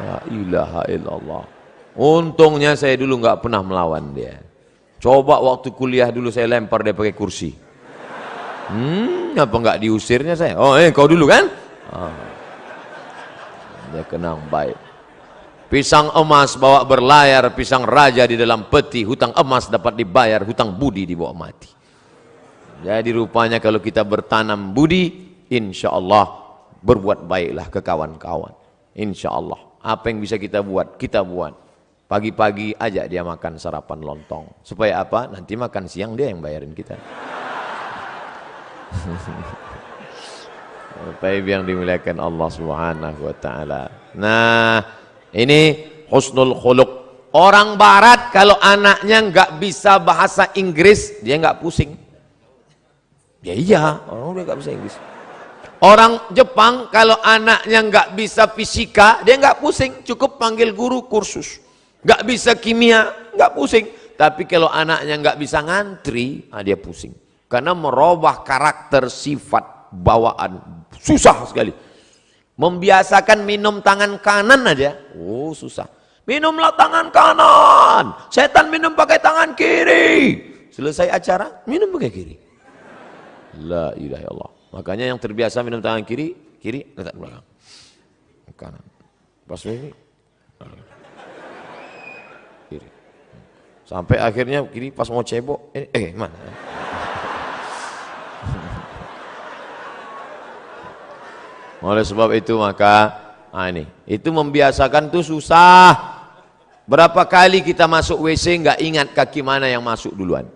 La ilaha illallah. Untungnya saya dulu nggak pernah melawan dia. Coba waktu kuliah dulu saya lempar dia pakai kursi. Apa nggak diusirnya saya? Oh, kau dulu kan? Dia kenang baik. Pisang emas bawa berlayar, pisang raja di dalam peti, hutang emas dapat dibayar, hutang budi dibawa mati. Jadi rupanya kalau kita bertanam budi, insya Allah berbuat baiklah ke kawan-kawan. Insya Allah. Apa yang bisa kita buat, kita buat. Pagi-pagi ajak dia makan sarapan lontong. Supaya apa? Nanti makan siang dia yang bayarin kita. Bapak Ibu yang dimuliakan Allah Subhanahu wa taala. Nah, ini husnul khuluq. Orang barat kalau anaknya nggak bisa bahasa Inggris, dia nggak pusing. Ya iya, orang udah nggak bisa Inggris. Orang Jepang kalau anaknya nggak bisa fisika, dia nggak pusing, cukup panggil guru kursus. Nggak bisa kimia, nggak pusing. Tapi kalau anaknya nggak bisa ngantri, dia pusing. Karena merubah karakter, sifat, bawaan, susah sekali. Membiasakan minum tangan kanan aja, susah. Minumlah tangan kanan, setan minum pakai tangan kiri. Selesai acara, minum pakai kiri. La ilaha illallah. Makanya yang terbiasa minum tangan kiri, letak belakang. Kanan. Pas ini kiri. Sampai akhirnya kiri pas mau cebok, mana? Oleh sebab itu maka itu membiasakan tuh susah. Berapa kali kita masuk WC nggak ingat kaki mana yang masuk duluan.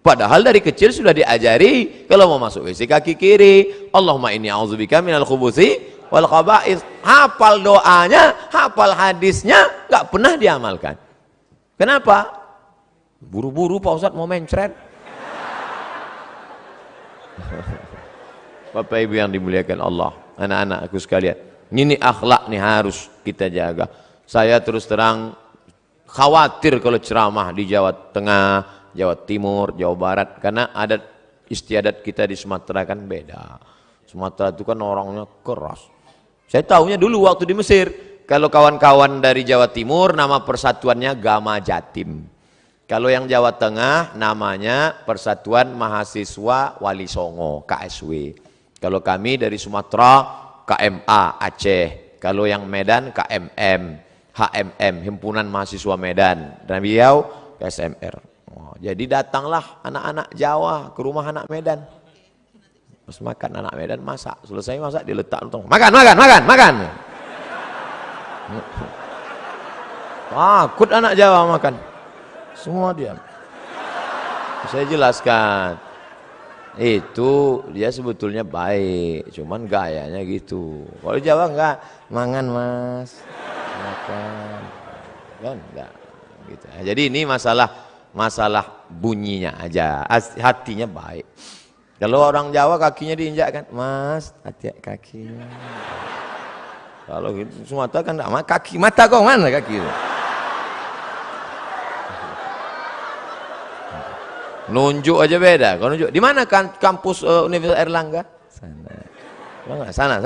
Padahal dari kecil sudah diajari kalau mau masuk WC kaki kiri. Allahumma inni a'udzubika minal khubuthi wal khaba'ith. Hafal doanya, hafal hadisnya, nggak pernah diamalkan. Kenapa? Buru-buru Pak Ustadz mau mencret. Bapak Ibu yang dimuliakan Allah, anak-anakku sekalian, ini akhlak nih harus kita jaga. Saya terus terang khawatir kalau ceramah di Jawa Tengah, Jawa Timur, Jawa Barat, karena adat istiadat kita di Sumatera kan beda. Sumatera itu kan orangnya keras. Saya tahunya dulu waktu di Mesir, kalau kawan-kawan dari Jawa Timur nama persatuannya Gama Jatim. Kalau yang Jawa Tengah namanya Persatuan Mahasiswa Wali Songo, KSW. Kalau kami dari Sumatera KMA Aceh. Kalau yang Medan KMM, HMM, Himpunan Mahasiswa Medan. Dan Riau KSMR. Jadi datanglah anak-anak Jawa ke rumah anak Medan. Pas makan anak Medan masak, selesai masak diletak makan. Takut anak Jawa makan. Semua diam. Saya jelaskan. Itu dia sebetulnya baik, cuman gayanya gitu. Kalau Jawa enggak, mangan Mas. Makan. Kan enggak gitu. Jadi ini masalah bunyinya aja, hatinya baik. Kalau orang Jawa kakinya diinjak kan, Mas, hati kakinya. Kalau gitu Sumatera kan enggak, kaki mata kok mana kaki itu? Nunjuk aja beda. Kalau nunjuk di mana kan kampus Universitas Airlangga? Sana.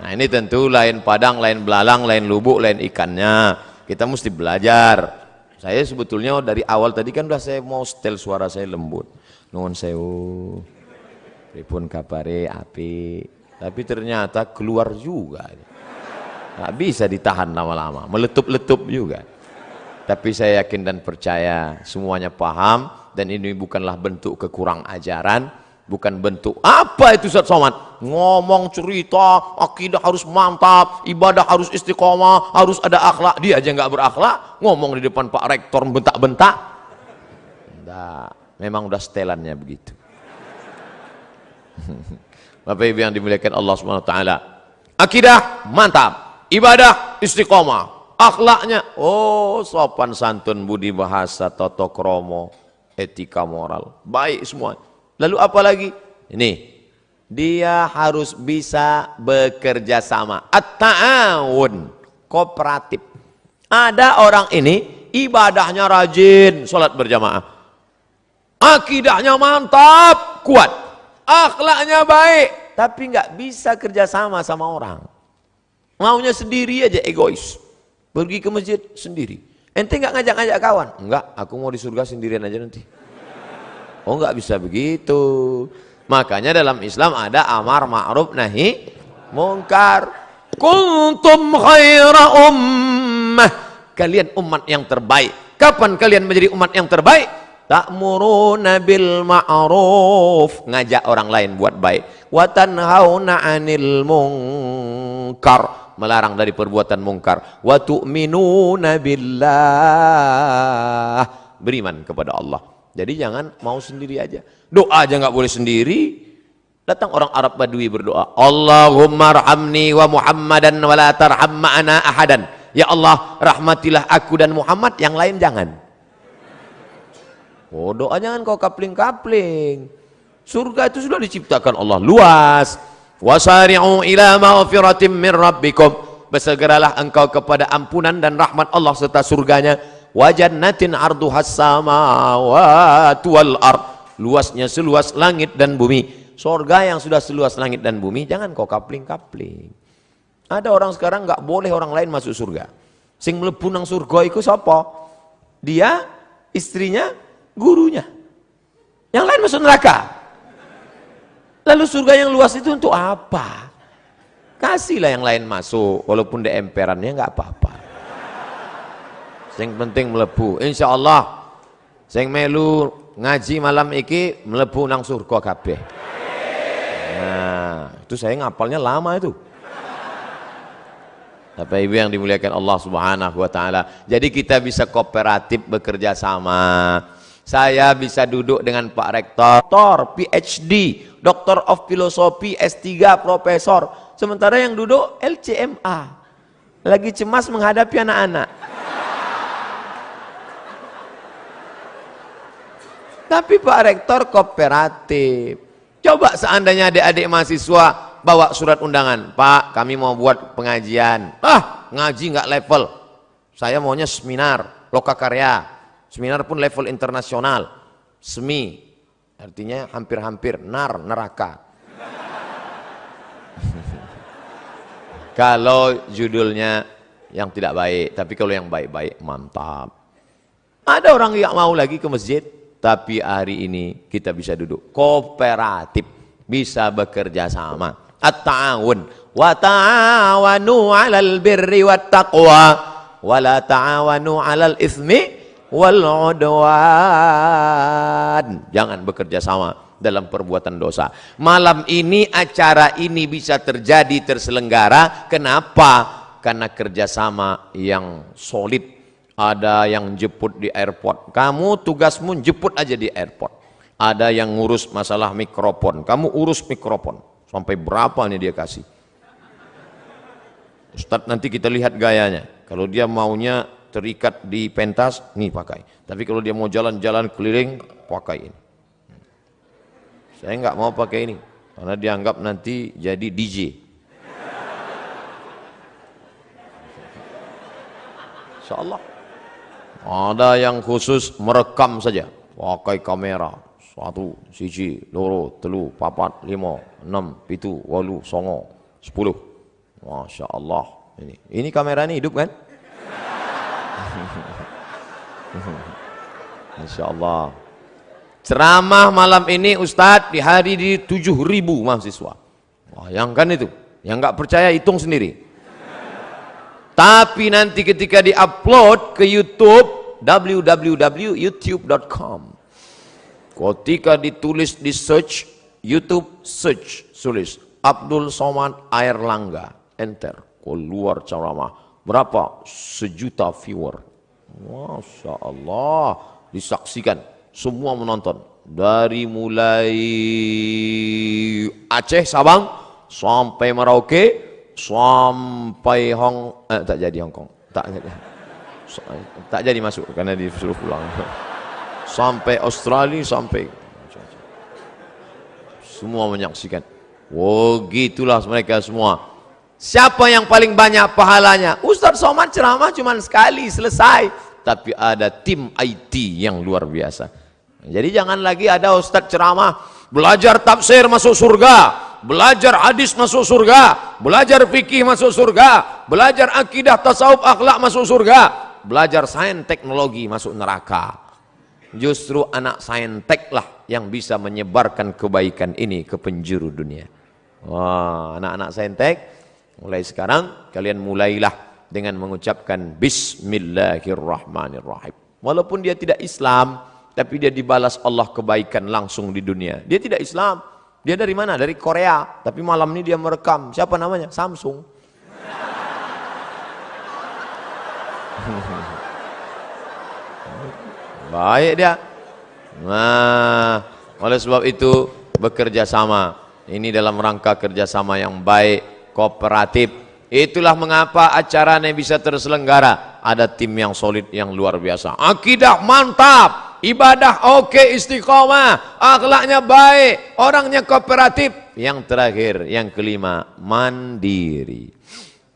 Nah, ini tentu lain padang, lain belalang, lain lubuk, lain ikannya. Kita mesti belajar. Saya sebetulnya dari awal tadi kan udah saya mau setel suara saya lembut. Nuwun sewu. Pripun kabare api. Tapi ternyata keluar juga. Nggak bisa ditahan lama-lama, meletup-letup juga. Tapi saya yakin dan percaya semuanya paham dan ini bukanlah bentuk kekurang ajaran, bukan bentuk apa itu Ustaz Somad ngomong cerita akidah harus mantap, ibadah harus istiqomah, harus ada akhlak. Dia aja nggak berakhlak, ngomong di depan Pak Rektor bentak-bentak. Enggak, memang udah setelannya begitu. Bapak Ibu yang dimuliakan Allah Subhanahu wa taala, akidah mantap, ibadah istiqomah. Akhlaknya, sopan santun, budi bahasa, toto kromo, etika moral, baik semua. Lalu apa lagi? Ini, dia harus bisa bekerja sama. At-ta'awun, kooperatif. Ada orang ini ibadahnya rajin, sholat berjamaah. Akidahnya mantap, kuat. Akhlaknya baik, tapi nggak bisa kerja sama sama orang. Maunya sendiri aja, egois. Pergi ke masjid sendiri. Ente nggak ngajak-ngajak kawan? Enggak, aku mau di surga sendirian aja nanti. Oh, nggak bisa begitu. Makanya dalam Islam ada amar ma'ruf nahi mungkar. Kuntum khaira ummah. Kalian umat yang terbaik. Kapan kalian menjadi umat yang terbaik? Ta'muruna bil ma'ruf, ngajak orang lain buat baik. Wa tanhauna 'anil munkar, melarang dari perbuatan mungkar. Wa tu'minuna billah, beriman kepada Allah. Jadi jangan mau sendiri aja. Doa aja nggak boleh sendiri. Datang orang Arab Badui berdoa, Allahumma arhamni wa Muhammadan wa la tarham ma'ana ahadan. Ya Allah, rahmatilah aku dan Muhammad, yang lain jangan. Oh, doa jangan kau kapling-kapling. Surga itu sudah diciptakan Allah luas. Wasari'u ila maghfiratin min rabbikum. Bersegeralah engkau kepada ampunan dan rahmat Allah serta surganya. Wa jannatin arduhas samawati wal ard. Luasnya seluas langit dan bumi. Surga yang sudah seluas langit dan bumi, jangan kau kapling-kapling. Ada orang sekarang nggak boleh orang lain masuk surga. Sing mlebu nang surga iku sapa? Dia, istrinya, gurunya. Yang lain masuk neraka. Lalu surga yang luas itu untuk apa? Kasihlah yang lain masuk, walaupun di emperannya nggak apa-apa. Yang penting mlebu. Insya Allah, sing melu ngaji malam iki mlebu nang surga kabeh. Nah, itu saya ngapalnya lama itu. Bapak Ibu yang dimuliakan Allah Subhanahu wa taala. Jadi kita bisa kooperatif bekerja sama. Saya bisa duduk dengan Pak Rektor, PhD, Doctor of Philosophy, S3, Profesor. Sementara yang duduk LCMA. Lagi cemas menghadapi anak-anak. Tapi Pak Rektor kooperatif. Coba seandainya adik-adik mahasiswa bawa surat undangan, Pak, kami mau buat pengajian. Ngaji nggak level. Saya maunya seminar, lokakarya. Seminar pun level internasional. Semi, artinya hampir-hampir, neraka. Kalau judulnya yang tidak baik, tapi kalau yang baik-baik, mantap. Ada orang yang mau lagi ke masjid, tapi hari ini kita bisa duduk kooperatif, bisa bekerja sama. At-ta'awun wa ta'awanu 'alal birri wat taqwa wa la ta'awanu 'alal itsmi wal 'udwan. Jangan bekerja sama dalam perbuatan dosa. Malam ini acara ini bisa terjadi, terselenggara. Kenapa? Karena kerjasama yang solid. Ada yang jemput di airport, kamu tugasmu jemput aja di airport. Ada yang ngurus masalah mikrofon, kamu urus mikrofon. Sampai berapa nih dia kasih? Ustadz nanti kita lihat gayanya. Kalau dia maunya terikat di pentas, nih pakai. Tapi kalau dia mau jalan-jalan keliling, pakai ini. Saya nggak mau pakai ini, karena dianggap nanti jadi DJ. Insya Allah. Ada yang khusus merekam saja, pakai kamera 1, 1, 2, 3, 4, 5, 6, 7, 8, 9, 10. Masya Allah. Ini kamera ini hidup kan? Masya Allah. Ceramah malam ini Ustadz di hari di 7.000 mahasiswa. Bayangkan itu. Yang nggak percaya hitung sendiri. Tapi nanti ketika di-upload ke YouTube, www.youtube.com. Ketika ditulis di search, YouTube search, tulis Abdul Somad Airlangga, enter, keluar ceramah. Berapa? 1 juta viewer. Masya Allah, disaksikan, semua menonton. Dari mulai Aceh, Sabang, sampai Merauke, sampai tak jadi Hong Kong, tak jadi masuk karena disuruh pulang. Sampai Australia, sampai semua menyaksikan. Oh, gitulah mereka semua. Siapa yang paling banyak pahalanya? Ustadz Somad ceramah cuma sekali selesai, tapi ada tim IT yang luar biasa. Jadi jangan lagi ada ustadz ceramah belajar tafsir masuk surga, belajar hadis masuk surga, belajar fikih masuk surga, belajar akidah tasawuf akhlak masuk surga, belajar sains teknologi masuk neraka. Justru anak saintek lah yang bisa menyebarkan kebaikan ini ke penjuru dunia. Wah, anak-anak saintek, mulai sekarang kalian mulailah dengan mengucapkan Bismillahirrahmanirrahim. Walaupun dia tidak Islam, tapi dia dibalas Allah kebaikan langsung di dunia. Dia tidak Islam. Dia dari mana? Dari Korea. Tapi malam ini dia merekam. Siapa namanya? Samsung. Baik dia. Nah, oleh sebab itu bekerja sama. Ini dalam rangka kerjasama yang baik, kooperatif. Itulah mengapa acaranya bisa terselenggara. Ada tim yang solid, yang luar biasa. Akidah mantap, ibadah oke, istiqomah, akhlaknya baik, orangnya kooperatif. Yang terakhir, yang kelima, mandiri.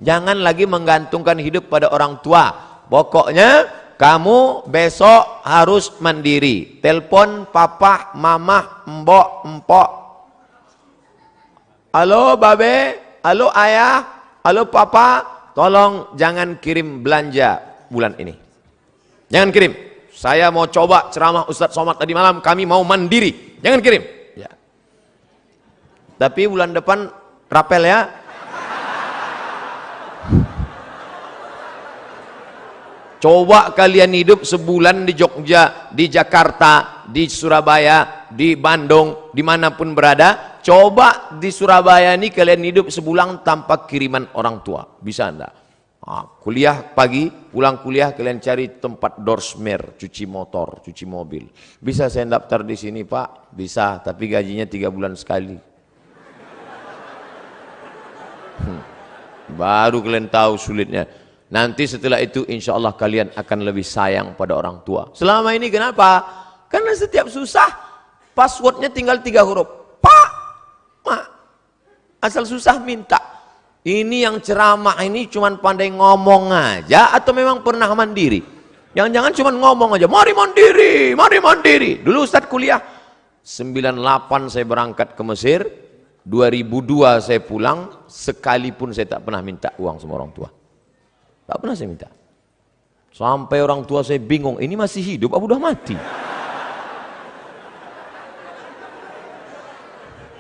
Jangan lagi menggantungkan hidup pada orang tua. Pokoknya kamu besok harus mandiri. Telepon papa, mama, mbok, empok. Halo babe, halo ayah, halo papa, tolong jangan kirim belanja bulan ini. Jangan kirim. Saya mau coba ceramah Ustadz Somad tadi malam, kami mau mandiri. Jangan kirim. Ya. Tapi bulan depan rapel ya. Coba kalian hidup sebulan di Jogja, di Jakarta, di Surabaya, di Bandung, dimanapun berada. Coba di Surabaya ini kalian hidup sebulan tanpa kiriman orang tua. Bisa enggak? Kuliah pagi, pulang kuliah kalian cari tempat dorsmer, cuci motor, cuci mobil. Bisa saya daftar di sini Pak? Bisa, tapi gajinya 3 bulan sekali. Baru kalian tahu sulitnya. Nanti setelah itu insya Allah kalian akan lebih sayang pada orang tua. Selama ini kenapa? Karena setiap susah passwordnya tinggal 3 huruf. Pak, mak, asal susah minta. Ini yang ceramah ini cuman pandai ngomong aja atau memang pernah mandiri? Jangan-jangan cuman ngomong aja, mari mandiri, mari mandiri. Dulu Ustadz kuliah 98 saya berangkat ke Mesir, 2002 saya pulang, sekalipun saya tak pernah minta uang sama orang tua. Tak pernah saya minta. Sampai orang tua saya bingung, ini masih hidup apa udah mati?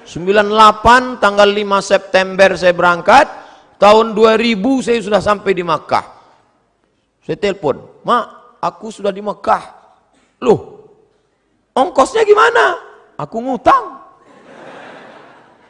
98 tanggal 5 September saya berangkat, tahun 2000 saya sudah sampai di Makkah. Saya telepon, Mak, aku sudah di Makkah. Loh, ongkosnya gimana? Aku ngutang.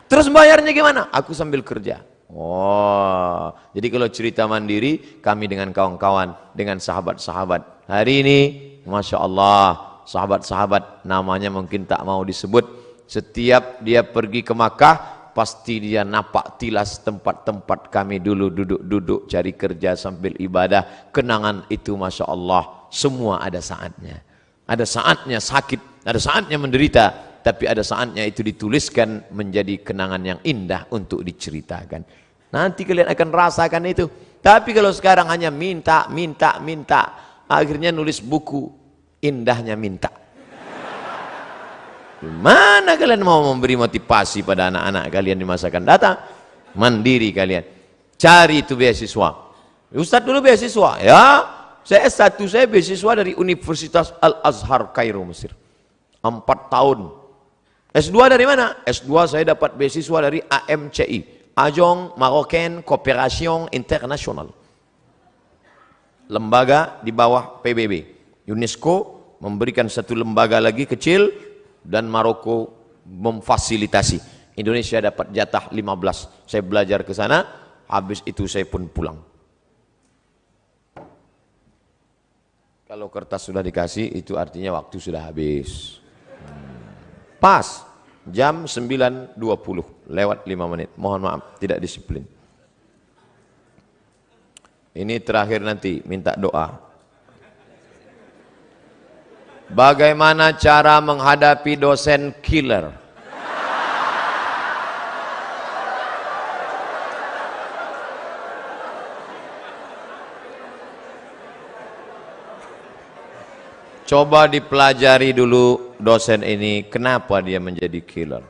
Terus bayarnya gimana? Aku sambil kerja. Oh, jadi kalau cerita mandiri, kami dengan kawan-kawan, dengan sahabat-sahabat. Hari ini, Masya Allah, sahabat-sahabat namanya mungkin tak mau disebut. Setiap dia pergi ke Makkah, pasti dia napak tilas tempat-tempat kami dulu duduk-duduk cari kerja sambil ibadah. Kenangan itu Masya Allah, semua ada saatnya. Ada saatnya sakit, ada saatnya menderita. Tapi ada saatnya itu dituliskan menjadi kenangan yang indah untuk diceritakan. Nanti kalian akan rasakan itu. Tapi kalau sekarang hanya minta, akhirnya nulis buku, indahnya minta. Gimana kalian mau memberi motivasi pada anak-anak kalian di masa akan datang? Mandiri kalian. Cari itu beasiswa. Ustadz dulu beasiswa, ya. Saya S1, saya beasiswa dari Universitas Al-Azhar Kairo, Mesir. 4 tahun. S2 dari mana? S2 saya dapat beasiswa dari AMCI, Agence Marocaine Coopération Internationale. Lembaga di bawah PBB. UNESCO memberikan satu lembaga lagi kecil dan Maroko memfasilitasi. Indonesia dapat jatah 15. Saya belajar ke sana, habis itu saya pun pulang. Kalau kertas sudah dikasih, itu artinya waktu sudah habis. Pas jam 9.20 lewat 5 menit. Mohon maaf, tidak disiplin. Ini terakhir nanti, minta doa. Bagaimana cara menghadapi dosen killer? Coba dipelajari dulu dosen ini, kenapa dia menjadi killer?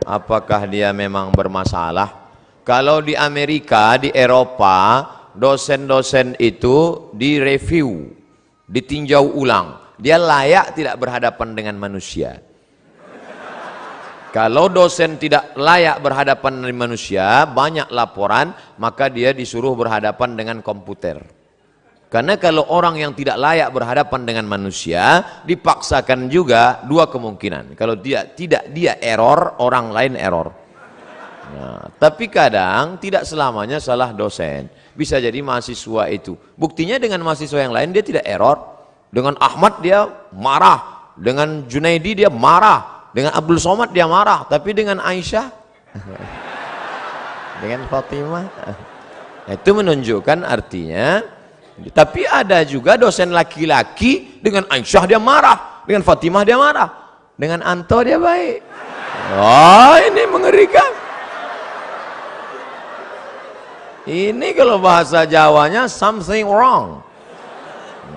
Apakah dia memang bermasalah? Kalau di Amerika, di Eropa, dosen-dosen itu direview, ditinjau ulang. Dia layak tidak berhadapan dengan manusia. Kalau dosen tidak layak berhadapan dengan manusia, banyak laporan, maka dia disuruh berhadapan dengan komputer. Karena kalau orang yang tidak layak berhadapan dengan manusia, dipaksakan juga 2 kemungkinan. Kalau tidak dia error, orang lain error. Nah, tapi kadang tidak selamanya salah dosen. Bisa jadi mahasiswa itu. Buktinya dengan mahasiswa yang lain dia tidak error. Dengan Ahmad dia marah. Dengan Junaidi dia marah. Dengan Abdul Somad dia marah. Tapi dengan Aisyah, Dengan Fatimah. Itu menunjukkan artinya, tapi ada juga dosen laki-laki dengan Aisyah dia marah, dengan Fatimah dia marah, dengan Anto dia baik. Oh, ini mengerikan. Ini kalau bahasa Jawanya something wrong.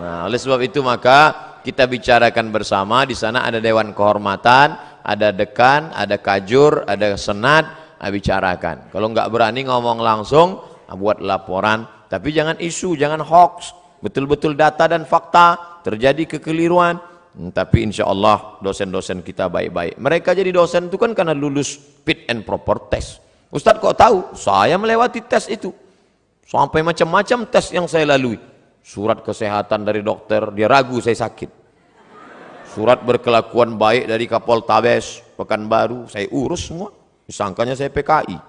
Nah, oleh sebab itu maka kita bicarakan bersama. Di sana ada dewan kehormatan, ada dekan, ada kajur, ada senat. Bicarakan. Kalau nggak berani ngomong langsung, buat laporan. Tapi jangan isu, jangan hoax. Betul-betul data dan fakta. Terjadi kekeliruan. Tapi insya Allah dosen-dosen kita baik-baik. Mereka jadi dosen itu kan karena lulus fit and proper test. Ustadz kok tahu? Saya melewati tes itu. Sampai macam-macam tes yang saya lalui. Surat kesehatan dari dokter, dia ragu saya sakit. Surat berkelakuan baik dari Kapoltabes Pekanbaru, saya urus semua. Disangkanya saya PKI.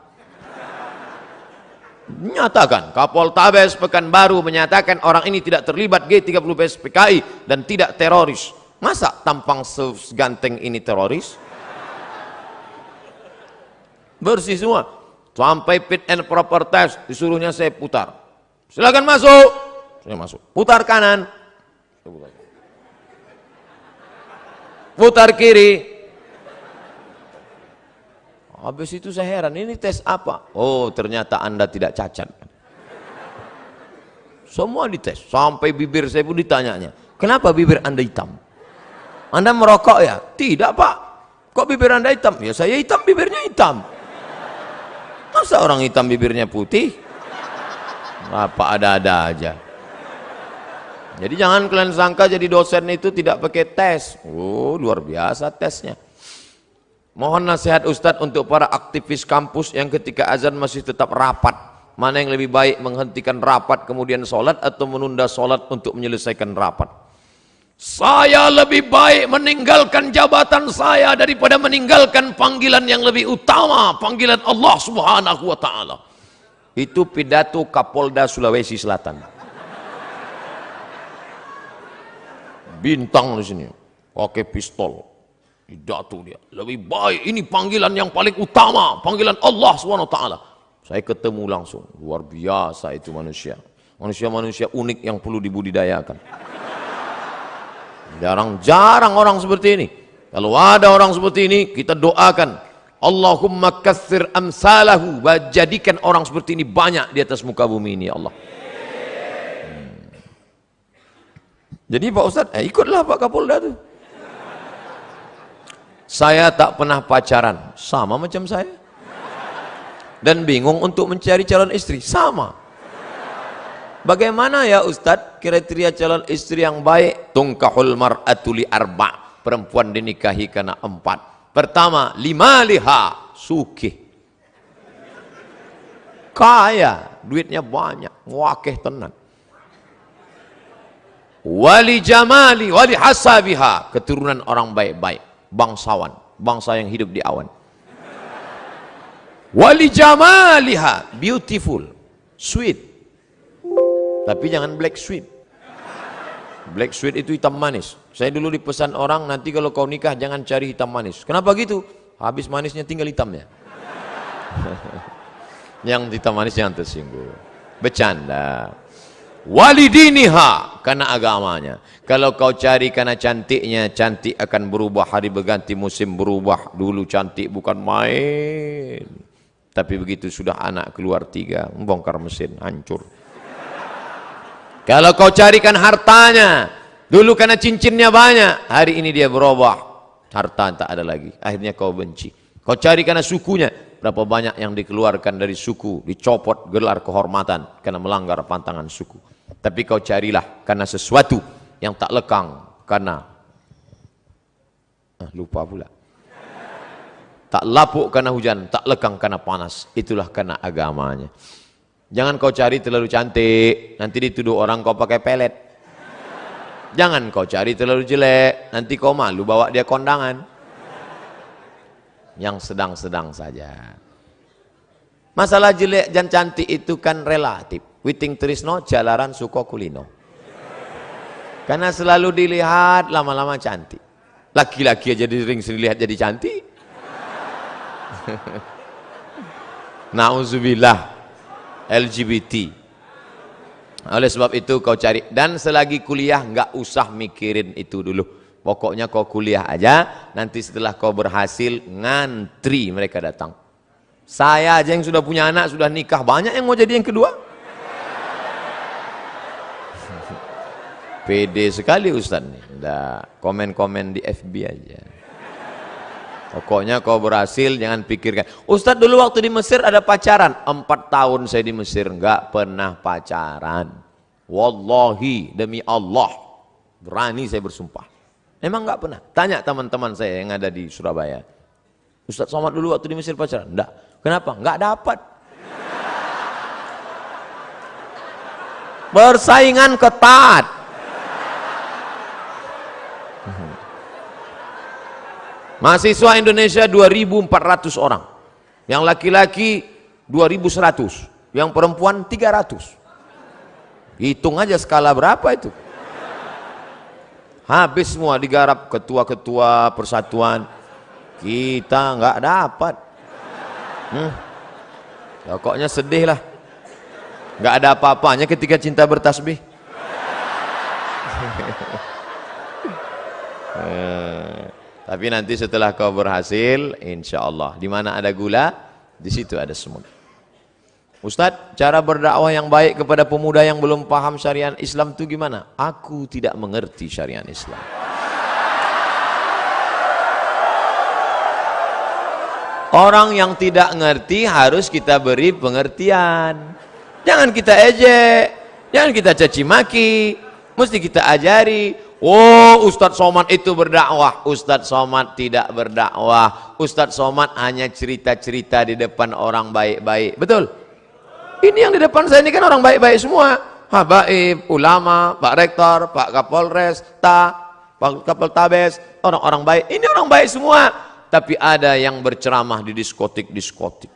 Nyatakan Kapoltabes Pekanbaru menyatakan orang ini tidak terlibat G30 PKI dan tidak teroris. Masa tampang seganteng ini teroris? Bersih semua. Sampai fit and proper test disuruhnya saya putar. Silakan masuk. Saya masuk. Putar kanan. Putar kiri. Habis itu saya heran, ini tes apa? Oh, ternyata Anda tidak cacat. Semua dites, sampai bibir saya pun ditanyanya. Kenapa bibir Anda hitam? Anda merokok ya? Tidak Pak. Kok bibir Anda hitam? Ya saya hitam, bibirnya hitam. Masa orang hitam bibirnya putih? Apa ada-ada aja. Jadi jangan kalian sangka jadi dosen itu tidak pakai tes. Oh, luar biasa tesnya. Mohon nasihat Ustadz untuk para aktivis kampus yang ketika azan masih tetap rapat. Mana yang lebih baik, menghentikan rapat kemudian sholat atau menunda sholat untuk menyelesaikan rapat? Saya lebih baik meninggalkan jabatan saya daripada meninggalkan panggilan yang lebih utama, panggilan Allah Subhanahu wa Ta'ala. Itu pidato Kapolda Sulawesi Selatan. Bintang di sini, pakai pistol. Pidato dia, lebih baik ini panggilan yang paling utama, panggilan Allah SWT. Saya ketemu langsung, luar biasa itu manusia. Manusia-manusia unik yang perlu dibudidayakan. Jarang-jarang orang seperti ini. Kalau ada orang seperti ini, kita doakan, Allahumma katsir amsalahu, jadikan orang seperti ini banyak di atas muka bumi ini ya Allah. Jadi Pak Ustadz, ikutlah Pak Kapolda tuh. Saya tak pernah pacaran, sama macam saya. Dan bingung untuk mencari calon istri, sama. Bagaimana ya Ustadz kriteria calon istri yang baik? Tungkahul mar'atu li arba', perempuan dinikahi karena 4. Pertama, limaliha, sukih, kaya, duitnya banyak, wakeh tenan. Wali jamali, wali hasabiha, keturunan orang baik-baik. Bangsawan, bangsa yang hidup di awan. Wali jamaliha, beautiful, sweet. Tapi jangan black sweet. Black sweet itu hitam manis. Saya dulu dipesan orang, nanti kalau kau nikah jangan cari hitam manis. Kenapa gitu? Habis manisnya tinggal hitamnya. Yang hitam manis jangan tersinggung. Bercanda. Walidiniha, karena agamanya. Kalau kau cari karena cantiknya, cantik akan berubah, hari berganti musim berubah. Dulu cantik bukan main. Tapi begitu sudah anak keluar 3, membongkar mesin, hancur. Kalau kau carikan hartanya, dulu karena cincinnya banyak, hari ini dia berubah, harta tak ada lagi, akhirnya kau benci. Kau cari karena sukunya, berapa banyak yang dikeluarkan dari suku, dicopot gelar kehormatan karena melanggar pantangan suku. Tapi kau carilah karena sesuatu yang tak lekang, karena lupa pula, tak lapuk karena hujan, tak lekang karena panas, itulah karena agamanya. Jangan kau cari terlalu cantik, nanti dituduh orang kau pakai pelet. Jangan kau cari terlalu jelek, nanti kau malu bawa dia kondangan. Yang sedang-sedang saja. Masalah jelek dan cantik itu kan relatif. Witing trisno jalaran suko kulino. Karena selalu dilihat lama-lama cantik. Laki-laki aja sering dilihat jadi cantik. Nauzubillah. LGBT. Oleh sebab itu kau cari, dan selagi kuliah nggak usah mikirin itu dulu. Pokoknya kau kuliah aja, nanti setelah kau berhasil ngantri mereka datang. Saya aja yang sudah punya anak, sudah nikah, banyak yang mau jadi yang kedua. Pede sekali Ustaz nih. Nggak, komen-komen di FB aja. Pokoknya kau berhasil, jangan pikirkan. Ustaz dulu waktu di Mesir ada pacaran. 4 tahun saya di Mesir, nggak pernah pacaran. Wallahi, demi Allah. Berani saya bersumpah. Emang nggak pernah. Tanya teman-teman saya yang ada di Surabaya. Ustaz Somad dulu waktu di Mesir pacaran? Enggak. Kenapa? Nggak dapat. Persaingan ketat. Mahasiswa Indonesia 2.400 orang. Yang laki-laki 2.100. Yang perempuan 300. Hitung aja skala berapa itu. Habis semua digarap ketua-ketua persatuan. Kita nggak dapat. Pokoknya sedih lah. Nggak ada apa-apanya ketika cinta bertasbih. Tapi nanti setelah kau berhasil, insya Allah, di mana ada gula, di situ ada semut. Ustadz, cara berdakwah yang baik kepada pemuda yang belum paham syariat Islam itu gimana? Aku tidak mengerti syariat Islam. Orang yang tidak ngerti harus kita beri pengertian. Jangan kita ejek, jangan kita caci maki, mesti kita ajari. Oh, Ustadz Somad itu berdakwah. Ustadz Somad tidak berdakwah. Ustadz Somad hanya cerita-cerita di depan orang baik-baik. Betul? Ini yang di depan saya ini kan orang baik-baik semua. Habaib, ulama, Pak Rektor, Pak Kapolres, Pak Kapoltabes, orang-orang baik. Ini orang baik semua. Tapi ada yang berceramah di diskotik-diskotik.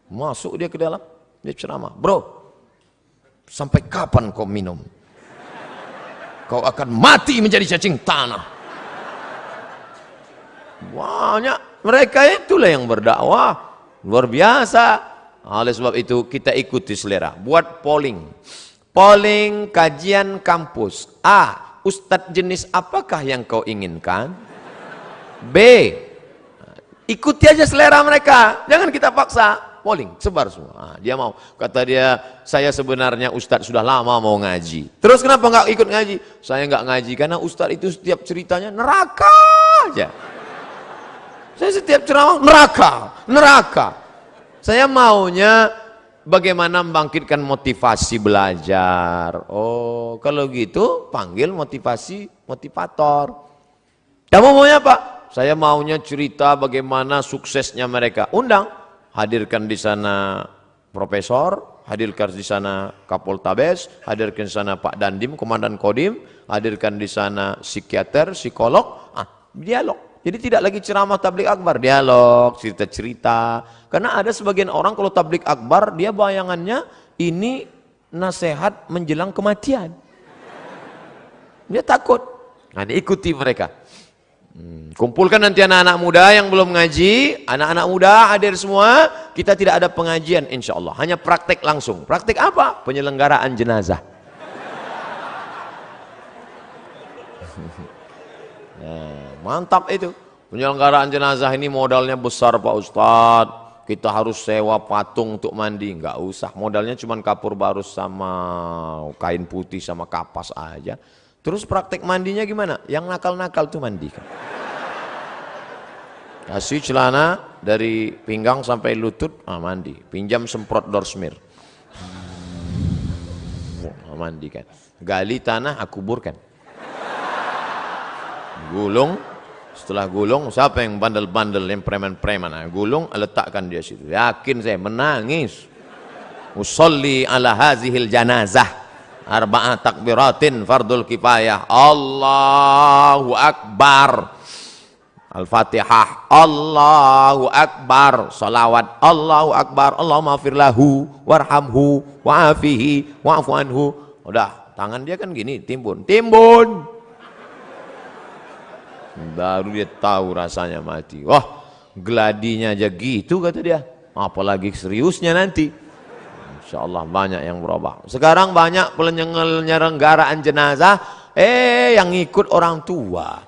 Masuk dia ke dalam, dia ceramah. Bro, sampai kapan kau minum? Kau akan mati menjadi cacing tanah. Banyak mereka itulah yang berdakwah luar biasa. Oleh sebab itu kita ikuti selera. Buat polling kajian kampus. A, ustadz jenis apakah yang kau inginkan? B, ikuti aja selera mereka. Jangan kita paksa. Polling, sebar semua. Dia mau. Kata dia, saya sebenarnya ustadz sudah lama mau ngaji. Terus kenapa nggak ikut ngaji? Saya nggak ngaji karena ustadz itu setiap ceritanya neraka aja. Saya setiap ceramah neraka. Saya maunya bagaimana membangkitkan motivasi belajar. Oh, kalau gitu panggil motivator. Kamu maunya apa? Saya maunya cerita bagaimana suksesnya mereka. Undang. Hadirkan di sana profesor, hadirkan di sana Kapoltabes, hadirkan di sana Pak Dandim, Komandan Kodim, hadirkan di sana psikiater, psikolog, dialog. Jadi tidak lagi ceramah tablik akbar, dialog, cerita-cerita. Karena ada sebagian orang kalau tablik akbar, dia bayangannya ini nasihat menjelang kematian. Dia takut. Nah, diikuti mereka. Kumpulkan nanti anak-anak muda yang belum ngaji, anak-anak muda hadir semua. Kita tidak ada pengajian insya Allah, hanya praktek langsung. Praktek apa? Penyelenggaraan jenazah. Mantap itu. Penyelenggaraan jenazah ini modalnya besar Pak Ustadz. Kita harus sewa patung untuk mandi. Enggak usah, modalnya cuma kapur barus sama kain putih sama kapas aja. Terus praktek mandinya gimana? Yang nakal-nakal tuh mandi kan. Kasih celana dari pinggang sampai lutut, mandi. Pinjam semprot dorsmir. Mandi kan. Gali tanah, aku kuburkan. Gulung, setelah gulung, siapa yang bandel-bandel, yang preman-preman? Gulung, letakkan dia situ. Yakin saya, menangis. Usolli ala hazihil janazah. Arba'ah takbiratin fardul kifayah. Allahu Akbar. Al-Fatihah. Allahu Akbar. Salawat. Allahu Akbar. Allahumma afir lahu warhamhu wa'afihi wa'afu anhu. Udah, tangan dia kan gini, timbun. Baru dia tahu rasanya mati. Wah, gladinya aja gitu kata dia. Apalagi seriusnya nanti. Insya Allah banyak yang berubah. Sekarang banyak penyelenggaraan jenazah, yang ikut orang tua.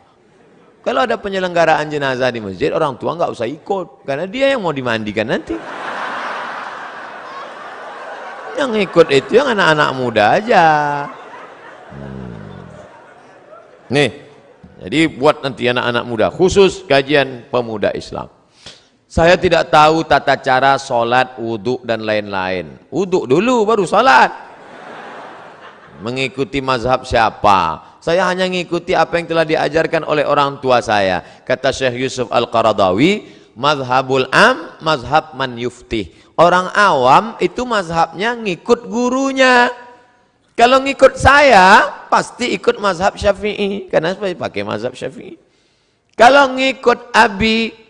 Kalau ada penyelenggaraan jenazah di masjid, orang tua nggak usah ikut, karena dia yang mau dimandikan nanti. Yang ikut itu yang anak-anak muda aja. Nih, jadi buat nanti anak-anak muda, khusus kajian pemuda Islam. Saya tidak tahu tata cara sholat, wudhu dan lain-lain. Wudhu dulu baru sholat. Mengikuti mazhab siapa? Saya hanya mengikuti apa yang telah diajarkan oleh orang tua saya. Kata Syekh Yusuf Al-Qaradawi, mazhabul am, mazhab man yuftih. Orang awam itu mazhabnya ngikut gurunya. Kalau ngikut saya, pasti ikut mazhab Syafi'i. Karena saya pakai mazhab Syafi'i. Kalau ngikut Abi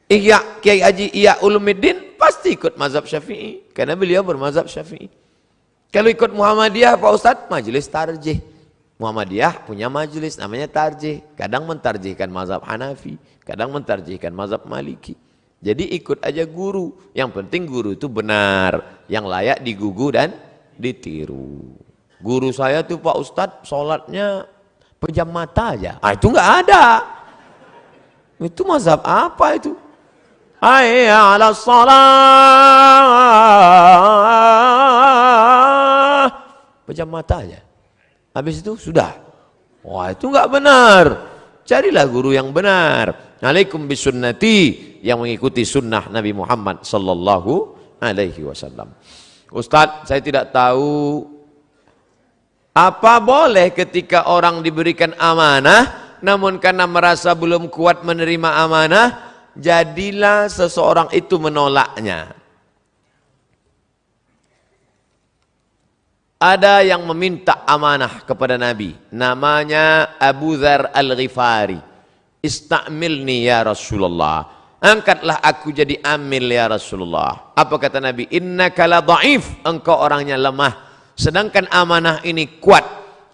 Kiai Haji Ihya Ulumuddin, pasti ikut mazhab Syafi'i. Karena beliau bermazhab Syafi'i. Kalau ikut Muhammadiyah, Pak Ustadz, majelis tarjih. Muhammadiyah punya majelis namanya tarjih. Kadang mentarjihkan mazhab Hanafi, kadang mentarjihkan mazhab Maliki. Jadi ikut aja guru. Yang penting guru itu benar, yang layak digugu dan ditiru. Guru saya tuh Pak Ustadz sholatnya pejam mata aja. Itu nggak ada. Itu mazhab apa itu? Hayya 'alas shalah. Pejam mata aja. Habis itu sudah. Wah, itu enggak benar. Carilah guru yang benar. Alaikum bisunnati, yang mengikuti sunnah Nabi Muhammad sallallahu alaihi wasallam. Ustadz, saya tidak tahu apa boleh ketika orang diberikan amanah namun karena merasa belum kuat menerima amanah, jadilah seseorang itu menolaknya. Ada yang meminta amanah kepada Nabi, namanya Abu Dzar Al-Ghifari. Istamilni ya Rasulullah, angkatlah aku jadi amil ya Rasulullah. Apa kata Nabi? Innaka la dhaif, engkau orangnya lemah, sedangkan amanah ini kuat.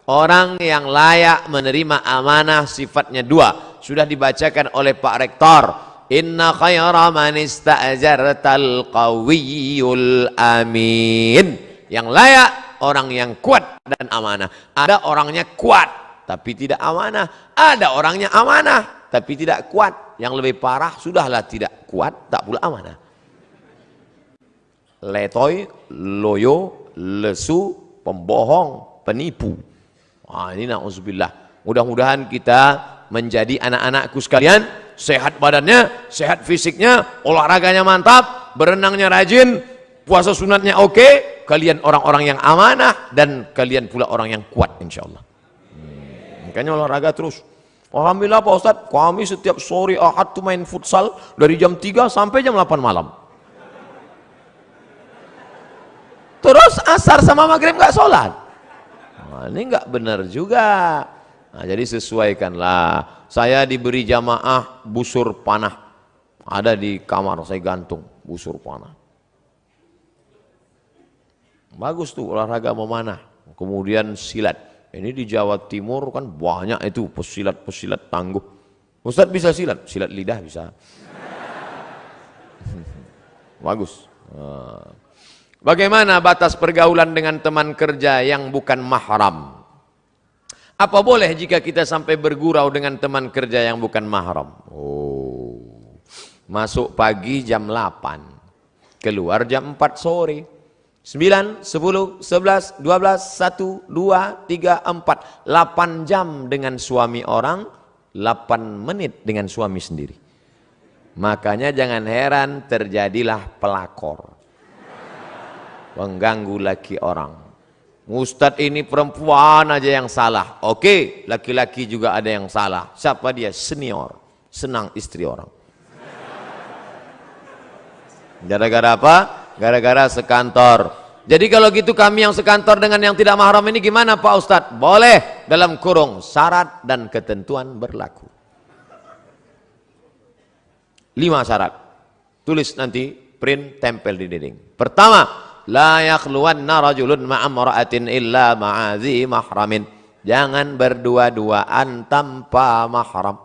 Orang yang layak menerima amanah sifatnya dua, sudah dibacakan oleh Pak Rektor. Inna khaira man ista'jartal qawiyul amin. Yang layak orang yang kuat dan amanah. Ada orangnya kuat tapi tidak amanah. Ada orangnya amanah tapi tidak kuat. Yang lebih parah, sudahlah tidak kuat tak pula amanah. Letoy, loyo, lesu, pembohong, penipu. Ini na'udzubillah. Mudah-mudahan kita menjadi anak-anakku sekalian, sehat badannya, sehat fisiknya, olahraganya mantap, berenangnya rajin, puasa sunatnya oke, kalian orang-orang yang amanah dan kalian pula orang yang kuat insyaallah. Makanya olahraga terus. Alhamdulillah Pak Ustadz, kami setiap sore Ahad tuh main futsal dari jam 3 sampai jam 8 malam. Terus asar sama maghrib nggak sholat. Ini nggak benar juga. Jadi sesuaikanlah. Saya diberi jamaah busur panah. Ada di kamar saya gantung busur panah. Bagus tuh olahraga memanah. Kemudian silat. Ini di Jawa Timur kan banyak itu pesilat-pesilat tangguh. Ustadz bisa silat? Silat lidah bisa. Bagus. Bagaimana batas pergaulan dengan teman kerja yang bukan mahram? Apa boleh jika kita sampai bergurau dengan teman kerja yang bukan mahram? Masuk pagi jam 8, keluar jam 4 sore. 9, 10, 11, 12, 1, 2, 3, 4 8 jam dengan suami orang, 8 menit dengan suami sendiri. Makanya jangan heran terjadilah pelakor, mengganggu laki orang. Ustadz ini perempuan aja yang salah. Oke, laki-laki juga ada yang salah. Siapa dia? Senior, senang istri orang. Gara-gara apa? Gara-gara sekantor. Jadi kalau gitu kami yang sekantor dengan yang tidak mahram ini gimana Pak Ustadz? Boleh, dalam kurung syarat dan ketentuan berlaku. 5 syarat. Tulis nanti, print, tempel di dinding. Pertama, la yakhluwanna rajulun ma'amra'atin illa ma'azi mahramin. Jangan berdua-duaan tanpa mahram.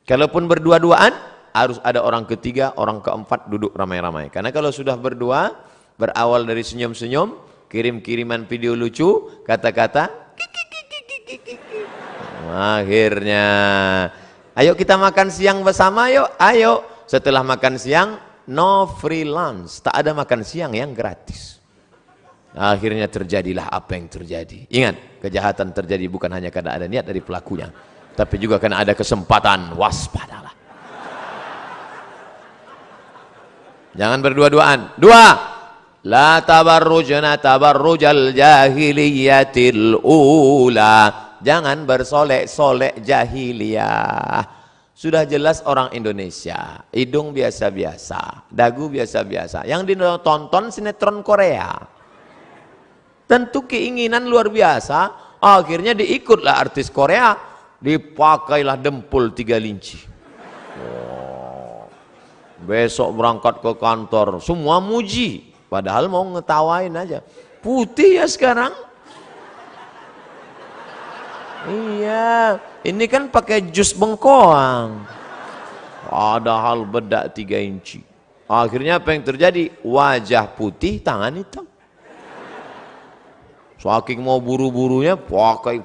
Kalaupun berdua-duaan, harus ada orang ketiga, orang keempat duduk ramai-ramai. Karena kalau sudah berdua, berawal dari senyum-senyum, kirim-kiriman video lucu, kata-kata, akhirnya, ayo kita makan siang bersama yuk, ayo. Setelah makan siang, no free lunch, tak ada makan siang yang gratis. Akhirnya terjadilah apa yang terjadi. Ingat, kejahatan terjadi bukan hanya karena ada niat dari pelakunya, tapi juga karena ada kesempatan. Waspadalah. Jangan berdua-duaan. Dua, la tabarrujna tabarrujal jahiliyatil ula. Jangan bersolek-solek jahiliyah. Sudah jelas orang Indonesia, hidung biasa-biasa, dagu biasa-biasa. Yang ditonton sinetron Korea. Tentu keinginan luar biasa, akhirnya diikutlah artis Korea, dipakailah dempul 3 linci. Oh. Besok berangkat ke kantor, semua muji, padahal mau ngetawain aja. Putih ya sekarang. Iya, ini kan pakai jus bengkoang. Padahal bedak 3 inci. Akhirnya apa yang terjadi? Wajah putih, tangan hitam. Saking mau buru-burunya, pakai,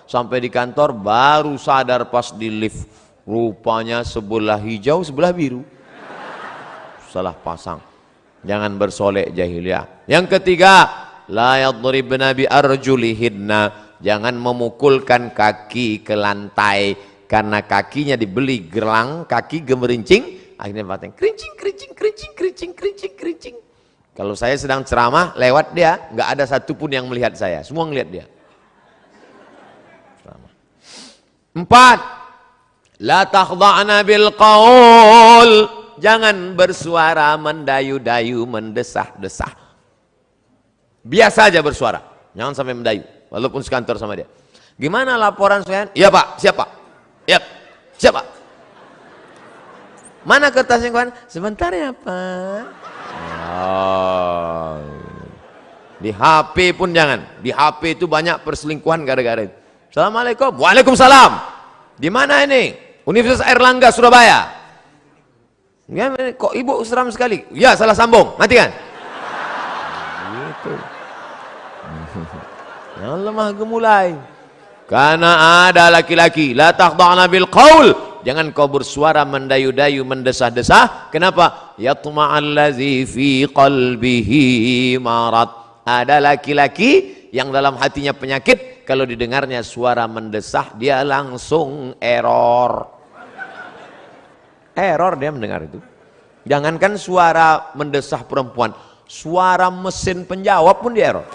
sampai di kantor baru sadar pas di lift. Rupanya sebelah hijau, sebelah biru. Salah pasang. Jangan bersolek jahiliyah. Yang ketiga, la yadribna bi arjulihinna. Jangan memukulkan kaki ke lantai karena kakinya dibeli gelang, kaki gemerincing, akhirnya batang kerincing. Kalau saya sedang ceramah lewat dia, nggak ada satupun yang melihat saya, semua ngelihat dia. Ceramah. 4, la takhda'na bil qaul. Jangan bersuara mendayu-dayu, mendesah-desah. Biasa aja bersuara, jangan sampai mendayu. Walaupun sekantor sama dia. Gimana laporan saya? Iya Pak, siapa? Iya, siapa? Mana kertasnya kawan? Sebentar ya Pak. Oh. Di HP pun jangan. Di HP itu banyak perselingkuhan gara-gara itu. Assalamualaikum. Waalaikumsalam. Di mana ini? Universitas Airlangga Surabaya. Ya, kok ibu seram sekali? Ya, salah sambung. Matikan. Gitu. Jangan lemah gemulai. Karena ada laki-laki, la takhda'na bil qaul. Jangan kau bersuara mendayu-dayu, mendesah-desah. Kenapa? Yatma'allazi fi qalbihi marad. Ada laki-laki yang dalam hatinya penyakit, kalau didengarnya suara mendesah, dia langsung error. Error dia mendengar itu. Jangankan suara mendesah perempuan, suara mesin penjawab pun dia error.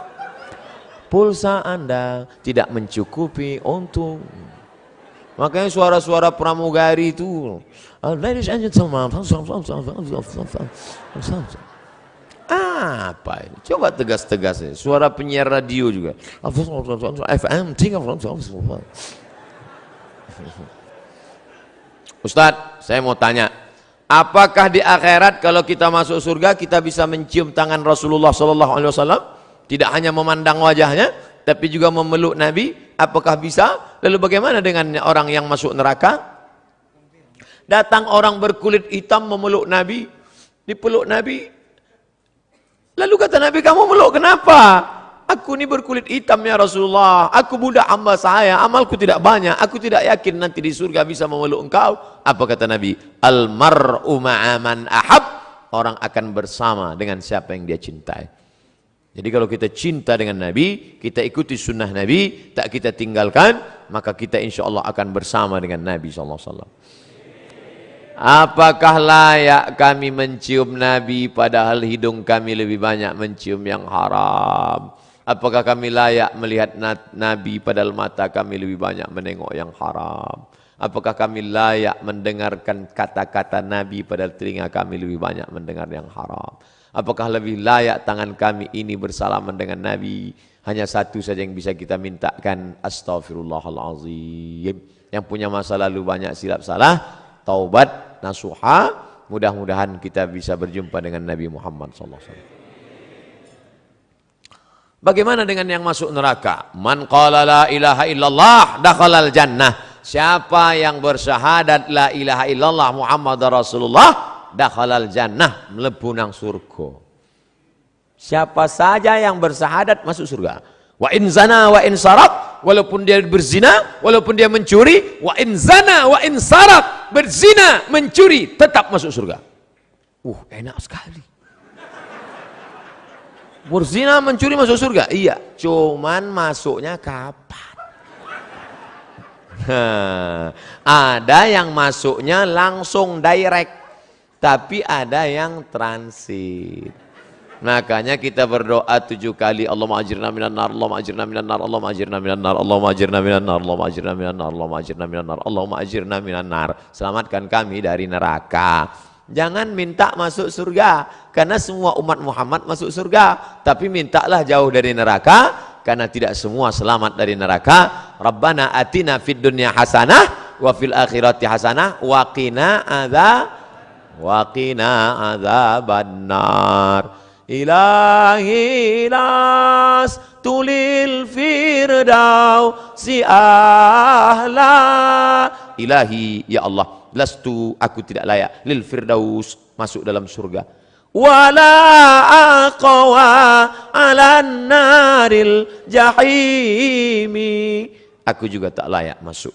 Pulsa Anda tidak mencukupi untuk. Makanya suara-suara pramugari itu, ladies and gentlemen, apa ini? Coba tegas-tegas ya. Suara penyiar radio juga. FM 3. Ustadz, saya mau tanya, apakah di akhirat kalau kita masuk surga kita bisa mencium tangan Rasulullah SAW? Tidak hanya memandang wajahnya, tapi juga memeluk Nabi. Apakah bisa? Lalu bagaimana dengan orang yang masuk neraka? Datang orang berkulit hitam memeluk Nabi, dipeluk Nabi. Lalu kata Nabi, kamu meluk kenapa? Aku ini berkulit hitam ya Rasulullah. Aku budak hamba saya, amalku tidak banyak. Aku tidak yakin nanti di surga bisa memeluk engkau. Apa kata Nabi? Al-mar'u ma'aman ahab. Orang akan bersama dengan siapa yang dia cintai. Jadi kalau kita cinta dengan Nabi, kita ikuti sunnah Nabi, tak kita tinggalkan, maka kita insya Allah akan bersama dengan Nabi SAW. Apakah layak kami mencium Nabi padahal hidung kami lebih banyak mencium yang haram? Apakah kami layak melihat Nabi padahal mata kami lebih banyak menengok yang haram? Apakah kami layak mendengarkan kata-kata Nabi padahal telinga kami lebih banyak mendengar yang haram? Apakah lebih layak tangan kami ini bersalaman dengan Nabi? Hanya satu saja yang bisa kita mintakan, astaghfirullahalazim. Yang punya masa lalu banyak silap salah, taubat, nasuha. Mudah-mudahan kita bisa berjumpa dengan Nabi Muhammad SAW. Bagaimana dengan yang masuk neraka? Man qala la ilaha illallah dakhalal jannah. siapa yang bersyahadat la ilaha illallah Muhammad Rasulullah, dakhalal jannah, mlebu nang surga. Siapa saja yang bersyahadat masuk surga. Wa in zana wa in sarat, walaupun dia berzina, walaupun dia mencuri, wa in zana wa in sarat, berzina, mencuri, tetap masuk surga. Enak sekali. Berzina, mencuri masuk surga? Iya, cuman masuknya kapan? Ada yang masuknya langsung direct, tapi ada yang transit. Makanya kita berdoa 7 kali, Allahumma ajirna minan nar, Allahumma ajirna minan nar, Allahumma ajirna minan nar, Allahumma ajirna minan nar, Allahumma ajirna minan nar, Allahumma ajirna minan nar, Allahumma ajirna minan nar. Selamatkan kami dari neraka. Jangan minta masuk surga, karena semua umat Muhammad masuk surga. Tapi mintalah jauh dari neraka, karena tidak semua selamat dari neraka. Rabbana atina fid dunya hasanah, wa fil akhirati hasanah, wa qina adzabannar. Ilahi las tulil firdausi ahla. Ilahi, ya Allah, lastu, aku tidak layak, lil firdaus, masuk dalam surga. Wala aqwa alan naril jahimi, aku juga tak layak masuk.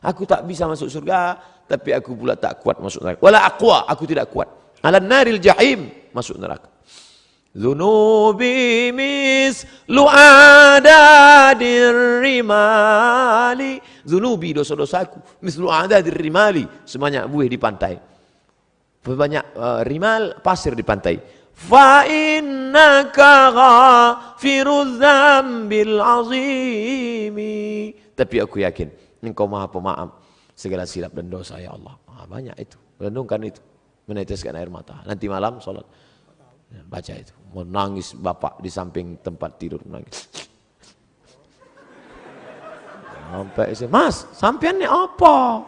Aku tak bisa masuk surga, tapi aku pula tak kuat masuk neraka. Wala aqwa, aku tidak kuat alan naril jahim, masuk neraka. Zunubi mislu adadir rimali, zunubi, dosa-dosaku, mislu adadir rimali, sebanyak buih di pantai, banyak rimal, pasir di pantai. Fa innaka ghafirudz dzambil azimi, tapi aku yakin Engkau Maha Pemaaf segala silap dan dosa, ya Allah. Banyak itu, renungkan itu, meneteskan air mata. Nanti malam sholat, baca itu. Menangis bapak di samping tempat tidur, menangis. Sampai Mas, sampean ini apa?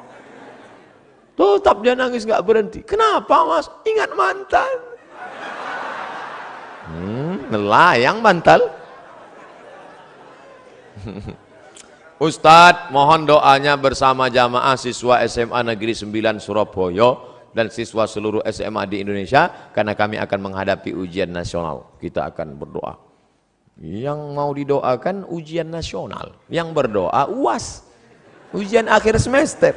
Tetap dia nangis nggak berhenti. Kenapa Mas? Ingat mantan. Melayang bantal. Ustadz, mohon doanya bersama jamaah siswa SMA Negeri 9 Surabaya dan siswa seluruh SMA di Indonesia, karena kami akan menghadapi ujian nasional. Kita akan berdoa. Yang mau didoakan ujian nasional, yang berdoa UAS, ujian akhir semester.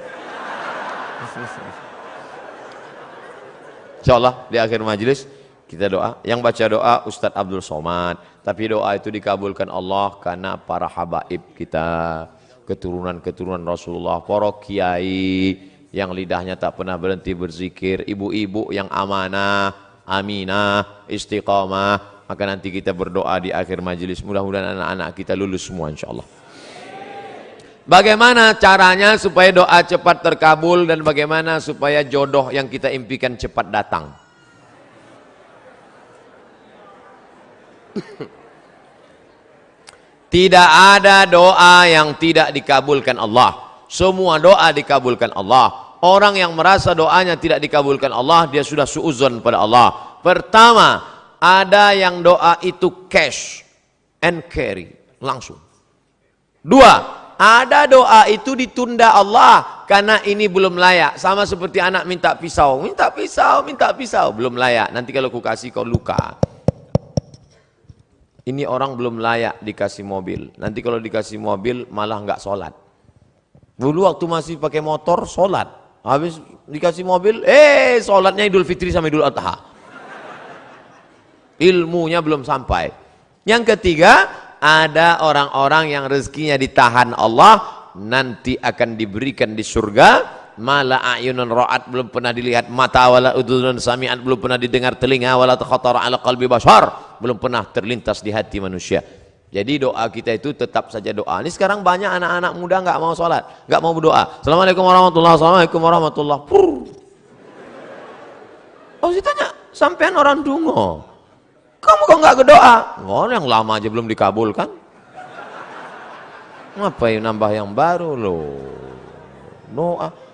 Insyaallah di akhir majelis kita doa. Yang baca doa Ustadz Abdul Somad, tapi doa itu dikabulkan Allah karena para habaib kita, keturunan-keturunan Rasulullah, para kiai yang lidahnya tak pernah berhenti berzikir, ibu-ibu yang amanah, aminah, istiqamah. Maka nanti kita berdoa di akhir majelis, mudah-mudahan anak-anak kita lulus semua insyaallah. Bagaimana caranya supaya doa cepat terkabul, dan bagaimana supaya jodoh yang kita impikan cepat datang? Tidak ada doa yang tidak dikabulkan Allah. Semua doa dikabulkan Allah. Orang yang merasa doanya tidak dikabulkan Allah, dia sudah suudzon pada Allah. Pertama, ada yang doa itu cash and carry, langsung. Dua, ada doa itu ditunda Allah karena ini belum layak. Sama seperti anak minta pisau, minta pisau, minta pisau, belum layak. Nanti kalau ku kasih kau luka. Ini orang belum layak dikasih mobil. Nanti kalau dikasih mobil malah nggak sholat. Dulu waktu masih pakai motor sholat, habis dikasih mobil, sholatnya Idul Fitri sama Idul Adha. Ilmunya belum sampai. Yang ketiga, ada orang-orang yang rezekinya ditahan Allah, nanti akan diberikan di surga. Mala a'yunun ra'at, belum pernah dilihat mata, wala udhunun sami'at, belum pernah didengar telinga, wala takhatara ala qalbi bashar, belum pernah terlintas di hati manusia. Jadi doa kita itu tetap saja doa. Ini sekarang banyak anak-anak muda nggak mau sholat, nggak mau berdoa. Assalamualaikum warahmatullahi wabarakatuh. Assalamualaikum warahmatullahi wabarakatuh. Oh, ditanya, sampean orang dungo, kamu kok nggak berdoa? Oh, yang lama aja belum dikabulkan. Ngapain nambah yang baru loh? Doa.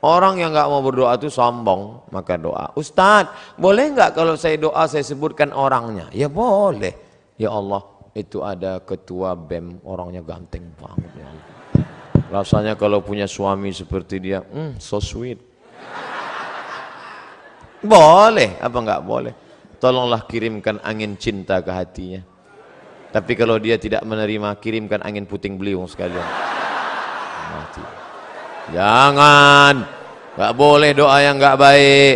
Orang yang nggak mau berdoa itu sombong, maka doa. Ustadz, boleh nggak kalau saya doa saya sebutkan orangnya? Ya boleh. Ya Allah, itu ada ketua BEM, orangnya ganteng banget ya Allah. Rasanya kalau punya suami seperti dia, so sweet. Boleh, apa enggak boleh? Tolonglah kirimkan angin cinta ke hatinya. Tapi kalau dia tidak menerima, kirimkan angin puting beliung sekalian. Mati. Jangan, enggak boleh doa yang enggak baik.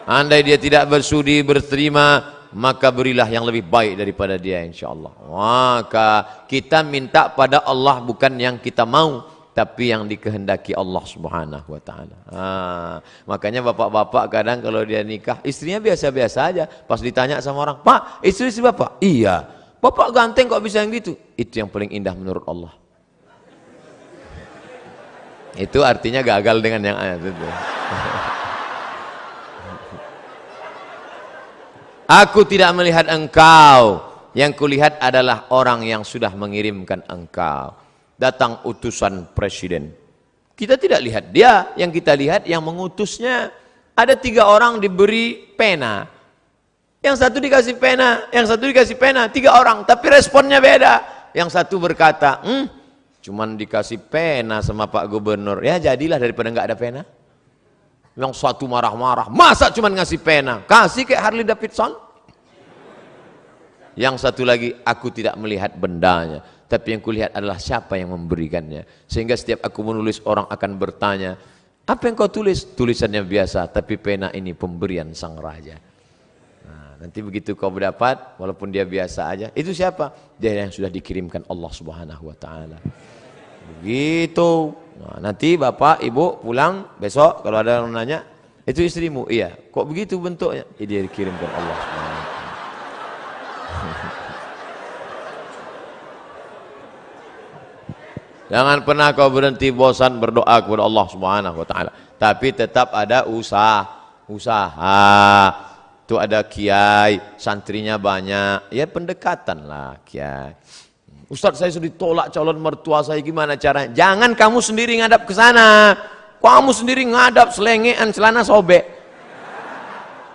Andai dia tidak bersudi berterima, maka berilah yang lebih baik daripada dia, insyaallah. Maka kita minta pada Allah bukan yang kita mau, tapi yang dikehendaki Allah Subhanahu wa taala. Makanya bapak-bapak kadang kalau dia nikah, istrinya biasa-biasa aja. Pas ditanya sama orang, "Pak, istri si Bapak?" "Iya." "Bapak ganteng kok bisa yang gitu?" Itu yang paling indah menurut Allah. Itu artinya gagal dengan yang ayat itu. Aku tidak melihat engkau, yang kulihat adalah orang yang sudah mengirimkan engkau. Datang utusan presiden, kita tidak lihat dia, yang kita lihat yang mengutusnya. Ada 3 orang diberi pena, yang satu dikasih pena, yang satu dikasih pena, 3 orang, tapi responnya beda. Yang satu berkata, cuman dikasih pena sama Pak Gubernur, ya jadilah daripada nggak ada pena. Yang satu marah-marah, masa cuman ngasih pena, kasih kayak Harley Davidson. Yang satu lagi, aku tidak melihat bendanya, tapi yang kulihat adalah siapa yang memberikannya. Sehingga setiap aku menulis, orang akan bertanya, apa yang kau tulis? Tulisannya biasa, tapi pena ini pemberian sang raja. Nah, nanti begitu kau berdapat, walaupun dia biasa aja, itu siapa? Dia yang sudah dikirimkan Allah Subhanahu wa taala. Begitu. Nah, nanti bapak, ibu pulang besok, kalau ada yang nanya, itu istrimu? Iya. Kok begitu bentuknya? Dia dikirimkan Allah Subhanahu wa taala. Jangan pernah kau berhenti bosan berdoa kepada Allah Subhanahu wa taala. Tapi tetap ada usaha. Itu ada kiai, santrinya banyak. Ya pendekatan lah kiai. Ustaz, saya sudah ditolak calon mertua saya, gimana caranya? Jangan kamu sendiri ngadap ke sana. Kamu sendiri ngadap selengean, celana sobek.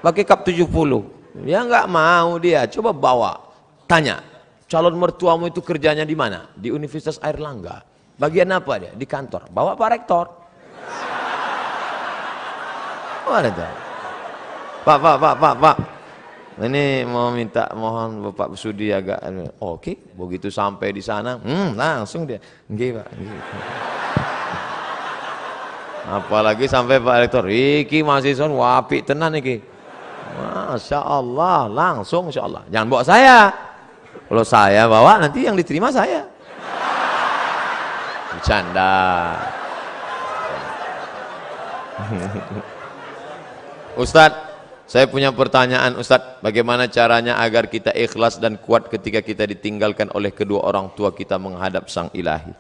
Pakai kap 70. Ya enggak mau dia. Coba bawa. Tanya, calon mertuamu itu kerjanya di mana? Di Universitas Airlangga. Bagian apa dia? Di kantor. Bawa Pak Rektor. Pak. Ini mau minta, mohon Bapak Sudi agak. Oke, begitu sampai di sana, langsung dia. Nggih, Pak. Nggih. Apalagi sampai Pak Rektor, iki mahasiswa wapi tenan iki. Masya Allah, langsung insya Allah. Jangan bawa saya. Kalau saya bawa, nanti yang diterima saya. Bercanda. Ustadz, saya punya pertanyaan Ustadz, bagaimana caranya agar kita ikhlas dan kuat ketika kita ditinggalkan oleh kedua orang tua kita menghadap Sang Ilahi?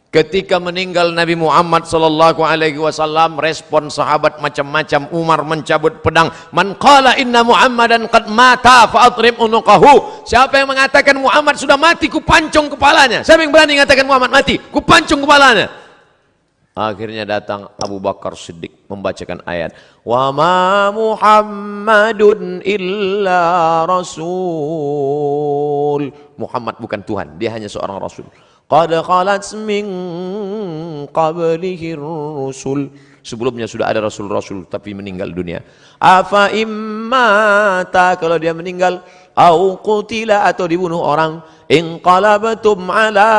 Ketika meninggal Nabi Muhammad sallallahu alaihi wasallam, respon sahabat macam-macam. Umar mencabut pedang, "Man qala inna Muhammadan qad mata fa atrib unuqahu." Siapa yang mengatakan Muhammad sudah mati, ku pancung kepalanya. Siapa yang berani mengatakan Muhammad mati, ku pancung kepalanya. Akhirnya datang Abu Bakar Siddiq membacakan ayat, "Wa ma Muhammadun illa rasul." Muhammad bukan Tuhan, dia hanya seorang rasul. Qad khalat min qablihi rusul. Sebelumnya sudah ada rasul-rasul tapi meninggal dunia. Afa immata, kalau dia meninggal, au qutila, atau dibunuh orang, inqalabtum ala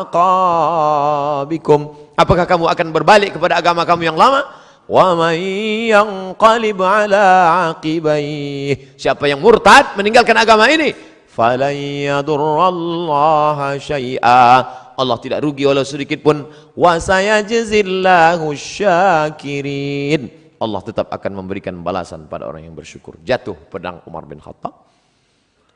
aqabikum, apakah kamu akan berbalik kepada agama kamu yang lama? Wa may yanqalib ala aqibaihi, siapa yang murtad meninggalkan agama ini, falan yadurrallaha syai'a, Allah tidak rugi walau sedikit pun. Wa sayajzillahu syakirin, Allah tetap akan memberikan balasan pada orang yang bersyukur. Jatuh pedang Umar bin Khattab.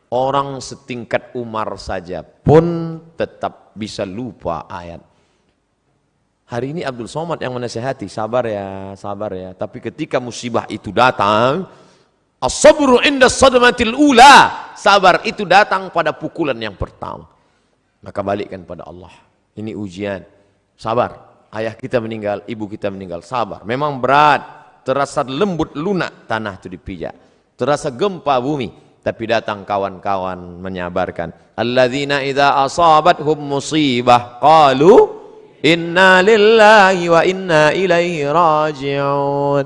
Orang setingkat Umar saja pun tetap bisa lupa ayat. Hari ini Abdul Somad yang menasihati, sabar ya. Tapi ketika musibah itu datang, as-sabru inda sadmatil ula, sabar itu datang pada pukulan yang pertama. Maka balikkan pada Allah. Ini ujian. Sabar. Ayah kita meninggal, ibu kita meninggal. Sabar. Memang berat. Terasa lembut lunak tanah itu dipijak. Terasa gempa bumi. Tapi datang kawan-kawan menyabarkan. Alladzina idza asabathum musibah qalu Inna lillahi wa inna ilaihi raji'un.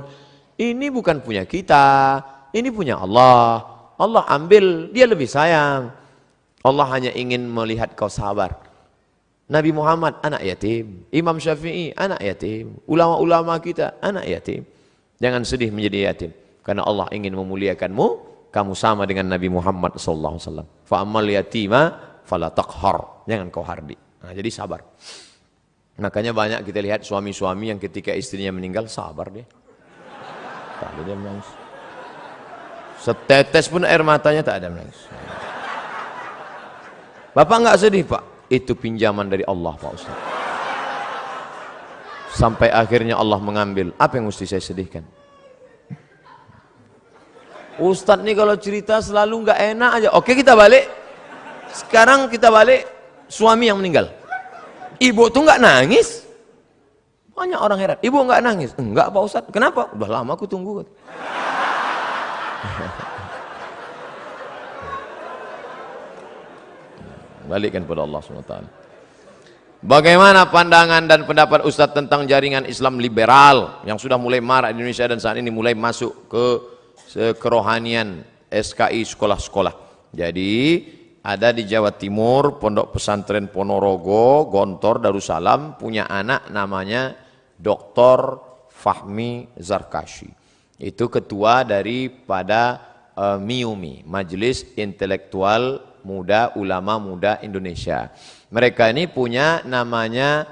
Ini bukan punya kita, ini punya Allah. Allah ambil, dia lebih sayang. Allah hanya ingin melihat kau sabar. Nabi Muhammad anak yatim, Imam Syafi'i anak yatim, ulama-ulama kita anak yatim. Jangan sedih menjadi yatim, karena Allah ingin memuliakanmu. Kamu sama dengan Nabi Muhammad SAW. Fa'amal yatima fala taqhar, jangan kau hardi. Nah, jadi sabar. Makanya banyak kita lihat suami-suami yang ketika istrinya meninggal sabar dia. Tak ada dia menangis. Setetes pun air matanya tak ada menangis. Bapak enggak sedih, Pak? Itu pinjaman dari Allah, Pak Ustaz. Sampai akhirnya Allah mengambil. Apa yang mesti saya sedihkan? Ustaz nih kalau cerita selalu enggak enak aja. Oke, kita balik. Sekarang kita balik suami yang meninggal. Ibu tuh nggak nangis. Banyak orang heran, ibu nggak nangis. Enggak Pak Ustadz, kenapa? Udah lama aku tunggu. Balikkan pada Allah SWT. Bagaimana pandangan dan pendapat Ustadz tentang jaringan Islam liberal yang sudah mulai marak di Indonesia dan saat ini mulai masuk ke kerohanian SKI sekolah-sekolah. Jadi ada di Jawa Timur, Pondok Pesantren Ponorogo, Gontor, Darussalam, punya anak namanya Dr. Fahmi Zarkashi. Itu ketua daripada MIUMI, Majelis Intelektual Muda Ulama Muda Indonesia. Mereka ini punya namanya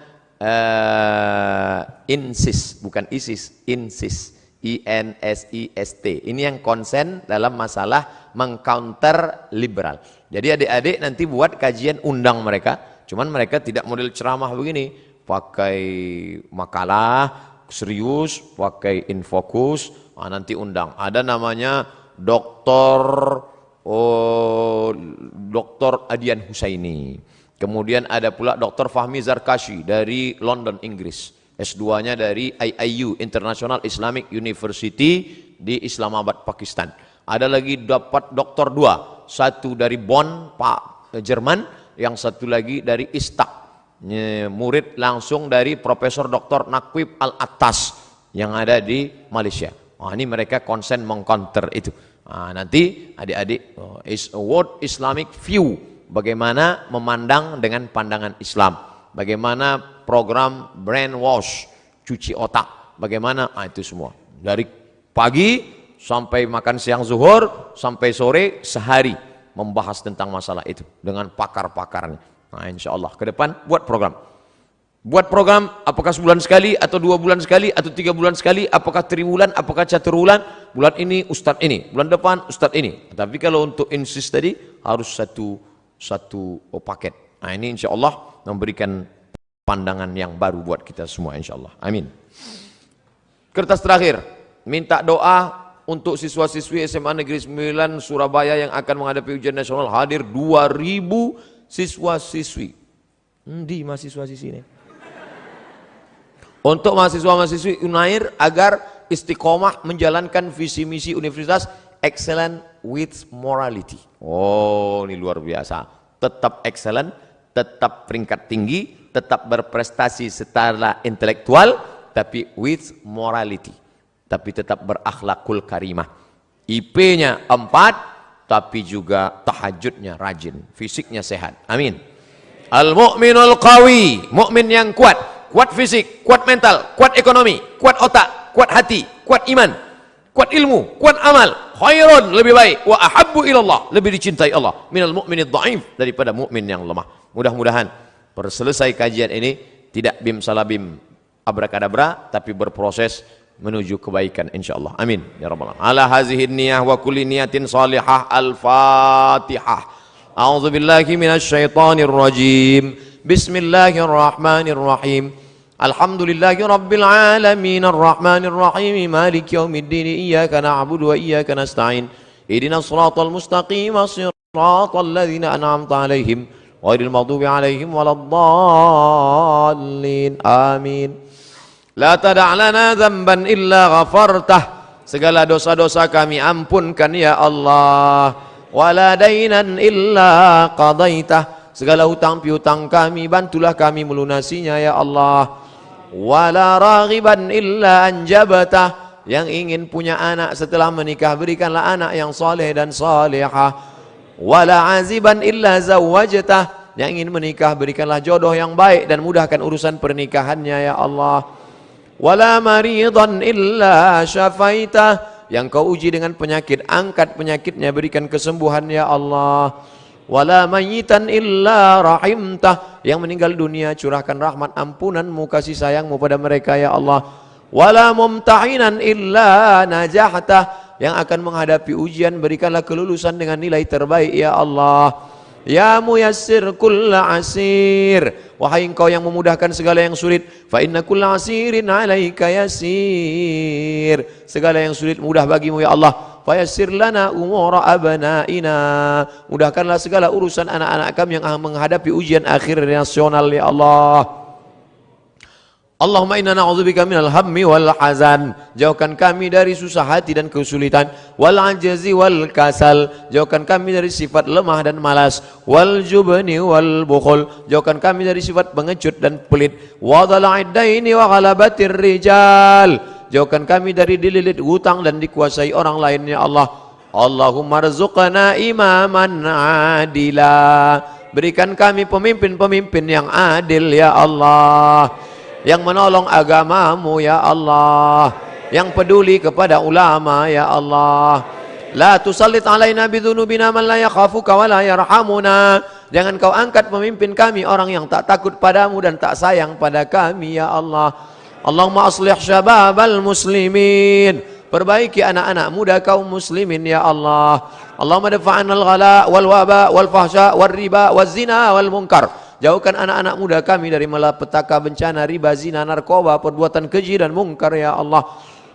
INSIS, bukan ISIS, INSIS. INSIST. Ini yang konsen dalam masalah mengcounter liberal. Jadi adik-adik nanti buat kajian, undang mereka. Cuman mereka tidak model ceramah begini, pakai makalah serius, pakai infokus. Nanti undang. Ada namanya Dr. Adian Husaini. Kemudian ada pula Dr. Fahmi Zarkashi dari London, Inggris. S2-nya dari IIU, International Islamic University di Islamabad, Pakistan. Ada lagi dapat doktor 2, satu dari Bonn, Pak Jerman, yang satu lagi dari Istak. Murid langsung dari Profesor Dr. Naqib Al-Attas yang ada di Malaysia. Ini mereka konsen mengcounter itu. Nanti adik-adik is a world Islamic view, bagaimana memandang dengan pandangan Islam. Bagaimana program brainwash, cuci otak, bagaimana, itu semua. Dari pagi sampai makan siang zuhur, sampai sore sehari membahas tentang masalah itu dengan pakar-pakarnya. Insya Allah ke depan buat program. Buat program apakah sebulan sekali, atau 2 bulan sekali, atau 3 bulan sekali, apakah triwulan, apakah caturwulan, bulan ini Ustadz ini, bulan depan Ustadz ini. Tapi kalau untuk insist tadi harus satu paket. Ini insya Allah memberikan pandangan yang baru buat kita semua insya Allah. Amin. Kertas terakhir, minta doa untuk siswa-siswi SMA Negeri 9 Surabaya yang akan menghadapi ujian nasional. Hadir 2000 siswa-siswi. Di mahasiswa-siswi ini. Untuk mahasiswa-mahasiswi Unair agar istiqomah menjalankan visi misi universitas excellent with morality. Ini luar biasa. Tetap excellent, tetap peringkat tinggi, tetap berprestasi secara intelektual, tapi with morality, tapi tetap berakhlakul karimah. IP-nya 4, tapi juga tahajudnya rajin, fisiknya sehat. Amin. Al-mu'minul qawi, mukmin yang kuat, kuat fisik, kuat mental, kuat ekonomi, kuat otak, kuat hati, kuat iman, kuat ilmu, kuat amal, khairun, lebih baik, wa ahabbu ilallah, lebih dicintai Allah, minal mu'minid dhaif, daripada mukmin yang lemah. Mudah-mudahan selesai kajian ini tidak bim salabim abrakadabra, tapi berproses menuju kebaikan insyaallah. Amin ya rabbal alamin. Ala hazihi niyah wa kulli niyatin salihah. Al-Fatihah. A'udzu billahi minasyaitonir rajim. Bismillahirrahmanirrahim. Alhamdulillahi rabbil alamin arrahmanir rahim maliki yaumiddin iyyaka na'budu wa iyyaka nasta'in ihdinas siratal mustaqim siratal ladzina an'amta 'alaihim ghairil maghdubi 'alaihim waladdallin. Amin. La tada' lana dzamban illa ghafartah, segala dosa-dosa kami ampunkan ya Allah. Wala dainan illa qadaitah, segala hutang piutang kami bantulah kami melunasinya ya Allah. Wala raghiban illa anjabatah, yang ingin punya anak setelah menikah berikanlah anak yang saleh dan salihah. Wala aziban illa zawwajtah, yang ingin menikah berikanlah jodoh yang baik dan mudahkan urusan pernikahannya ya Allah. Wala maridan illa syafaitah, yang kau uji dengan penyakit angkat penyakitnya berikan kesembuhan ya Allah. Wala mayyitan illa rahimtah, yang meninggal dunia curahkan rahmat ampunanmu kasih sayangmu pada mereka ya Allah. Wala mumtahinan illa najahtah, yang akan menghadapi ujian berikanlah kelulusan dengan nilai terbaik ya Allah. Ya muyassir kulla asir, wahai engkau yang memudahkan segala yang sulit, fa inna kulla asirin alaika yasir, segala yang sulit mudah bagimu ya Allah. Fayassir lana umura abnaina, mudahkanlah segala urusan anak-anak kami yang menghadapi ujian akhir nasional ya Allah. Allahumma inna na'udzubika minal hammi wal hazan, jauhkan kami dari susah hati dan kesulitan. Wal ajzi wal kasal, jauhkan kami dari sifat lemah dan malas. Wal jubni wal bukhul, jauhkan kami dari sifat pengecut dan pelit. Wa dhala'id daini wa ghalabatir rijal, jauhkan kami dari dililit hutang dan dikuasai orang lain ya Allah. Allahumma rzuqna imaman adila, berikan kami pemimpin-pemimpin yang adil ya Allah, yang menolong agamamu ya Allah, yang peduli kepada ulama ya Allah. La tusallit alaina bidzunubina man la yakhafuka wa la yarhamuna, jangan kau angkat pemimpin kami orang yang tak takut padamu dan tak sayang pada kami ya Allah. Allahumma aslih syababal muslimin, perbaiki anak-anak muda kaum muslimin ya Allah. Allahumma dafa'anal ghala wal waba wal fahsya wal riba wal zina wal munkar, jauhkan anak-anak muda kami dari malapetaka, bencana, riba, zina, narkoba, perbuatan keji dan mungkar ya Allah.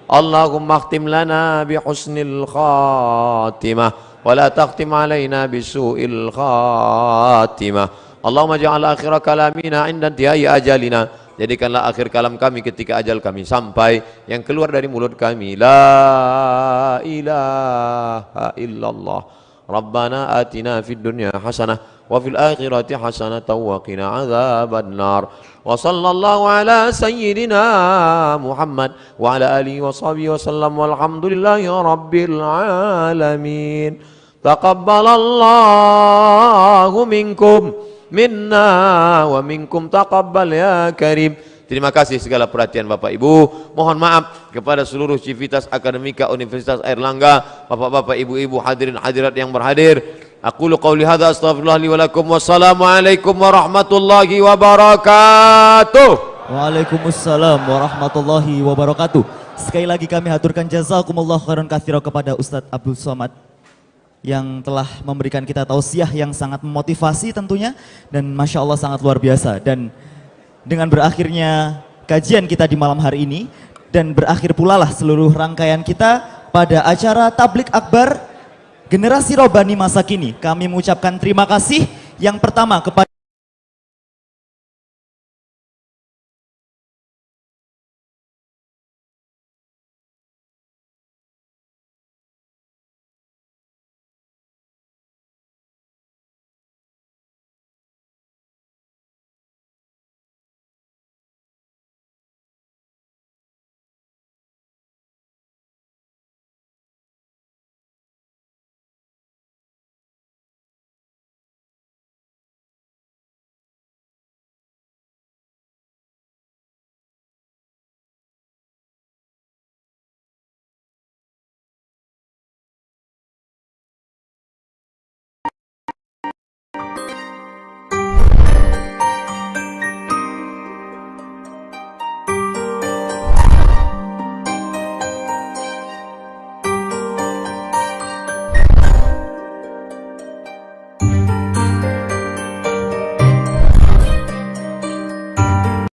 Allahumma khtim lana bi husnil khatimah wa la takhtim alaina bi su'il khatimah. Allahumma ja'al akhira kalamina inda intihai ajalina, jadikanlah akhir kalam kami ketika ajal kami sampai, yang keluar dari mulut kami la ilaha illallah. Rabbana atina fid dunya hasanah wa fil akhirati hasanatan wa qina adzaban nar. Wa sallallahu ala sayyidina Muhammad wa ala alihi wa sahbihi wa sallam walhamdulillahi rabbil alamin. Taqabbalallahu minkum minna wa minkum taqabbal ya karim. Terima kasih segala perhatian Bapak Ibu. Mohon maaf kepada seluruh Civitas Akademika Universitas Airlangga, Bapak-bapak, Ibu-ibu, hadirin hadirat yang berhadir. Aqulu qauli hadza astaghfirullah li wa lakum. Wassalamualaikum warahmatullahi wabarakatuh. Waalaikumsalam warahmatullahi wabarakatuh. Sekali lagi kami haturkan jazakumullah khairan katsira kepada Ustadz Abdul Somad yang telah memberikan kita tausiah yang sangat memotivasi tentunya, dan Masya Allah sangat luar biasa. Dan dengan berakhirnya kajian kita di malam hari ini, dan berakhir pula lah seluruh rangkaian kita pada acara Tablik Akbar Generasi Robani Masa Kini, kami mengucapkan terima kasih yang pertama kepada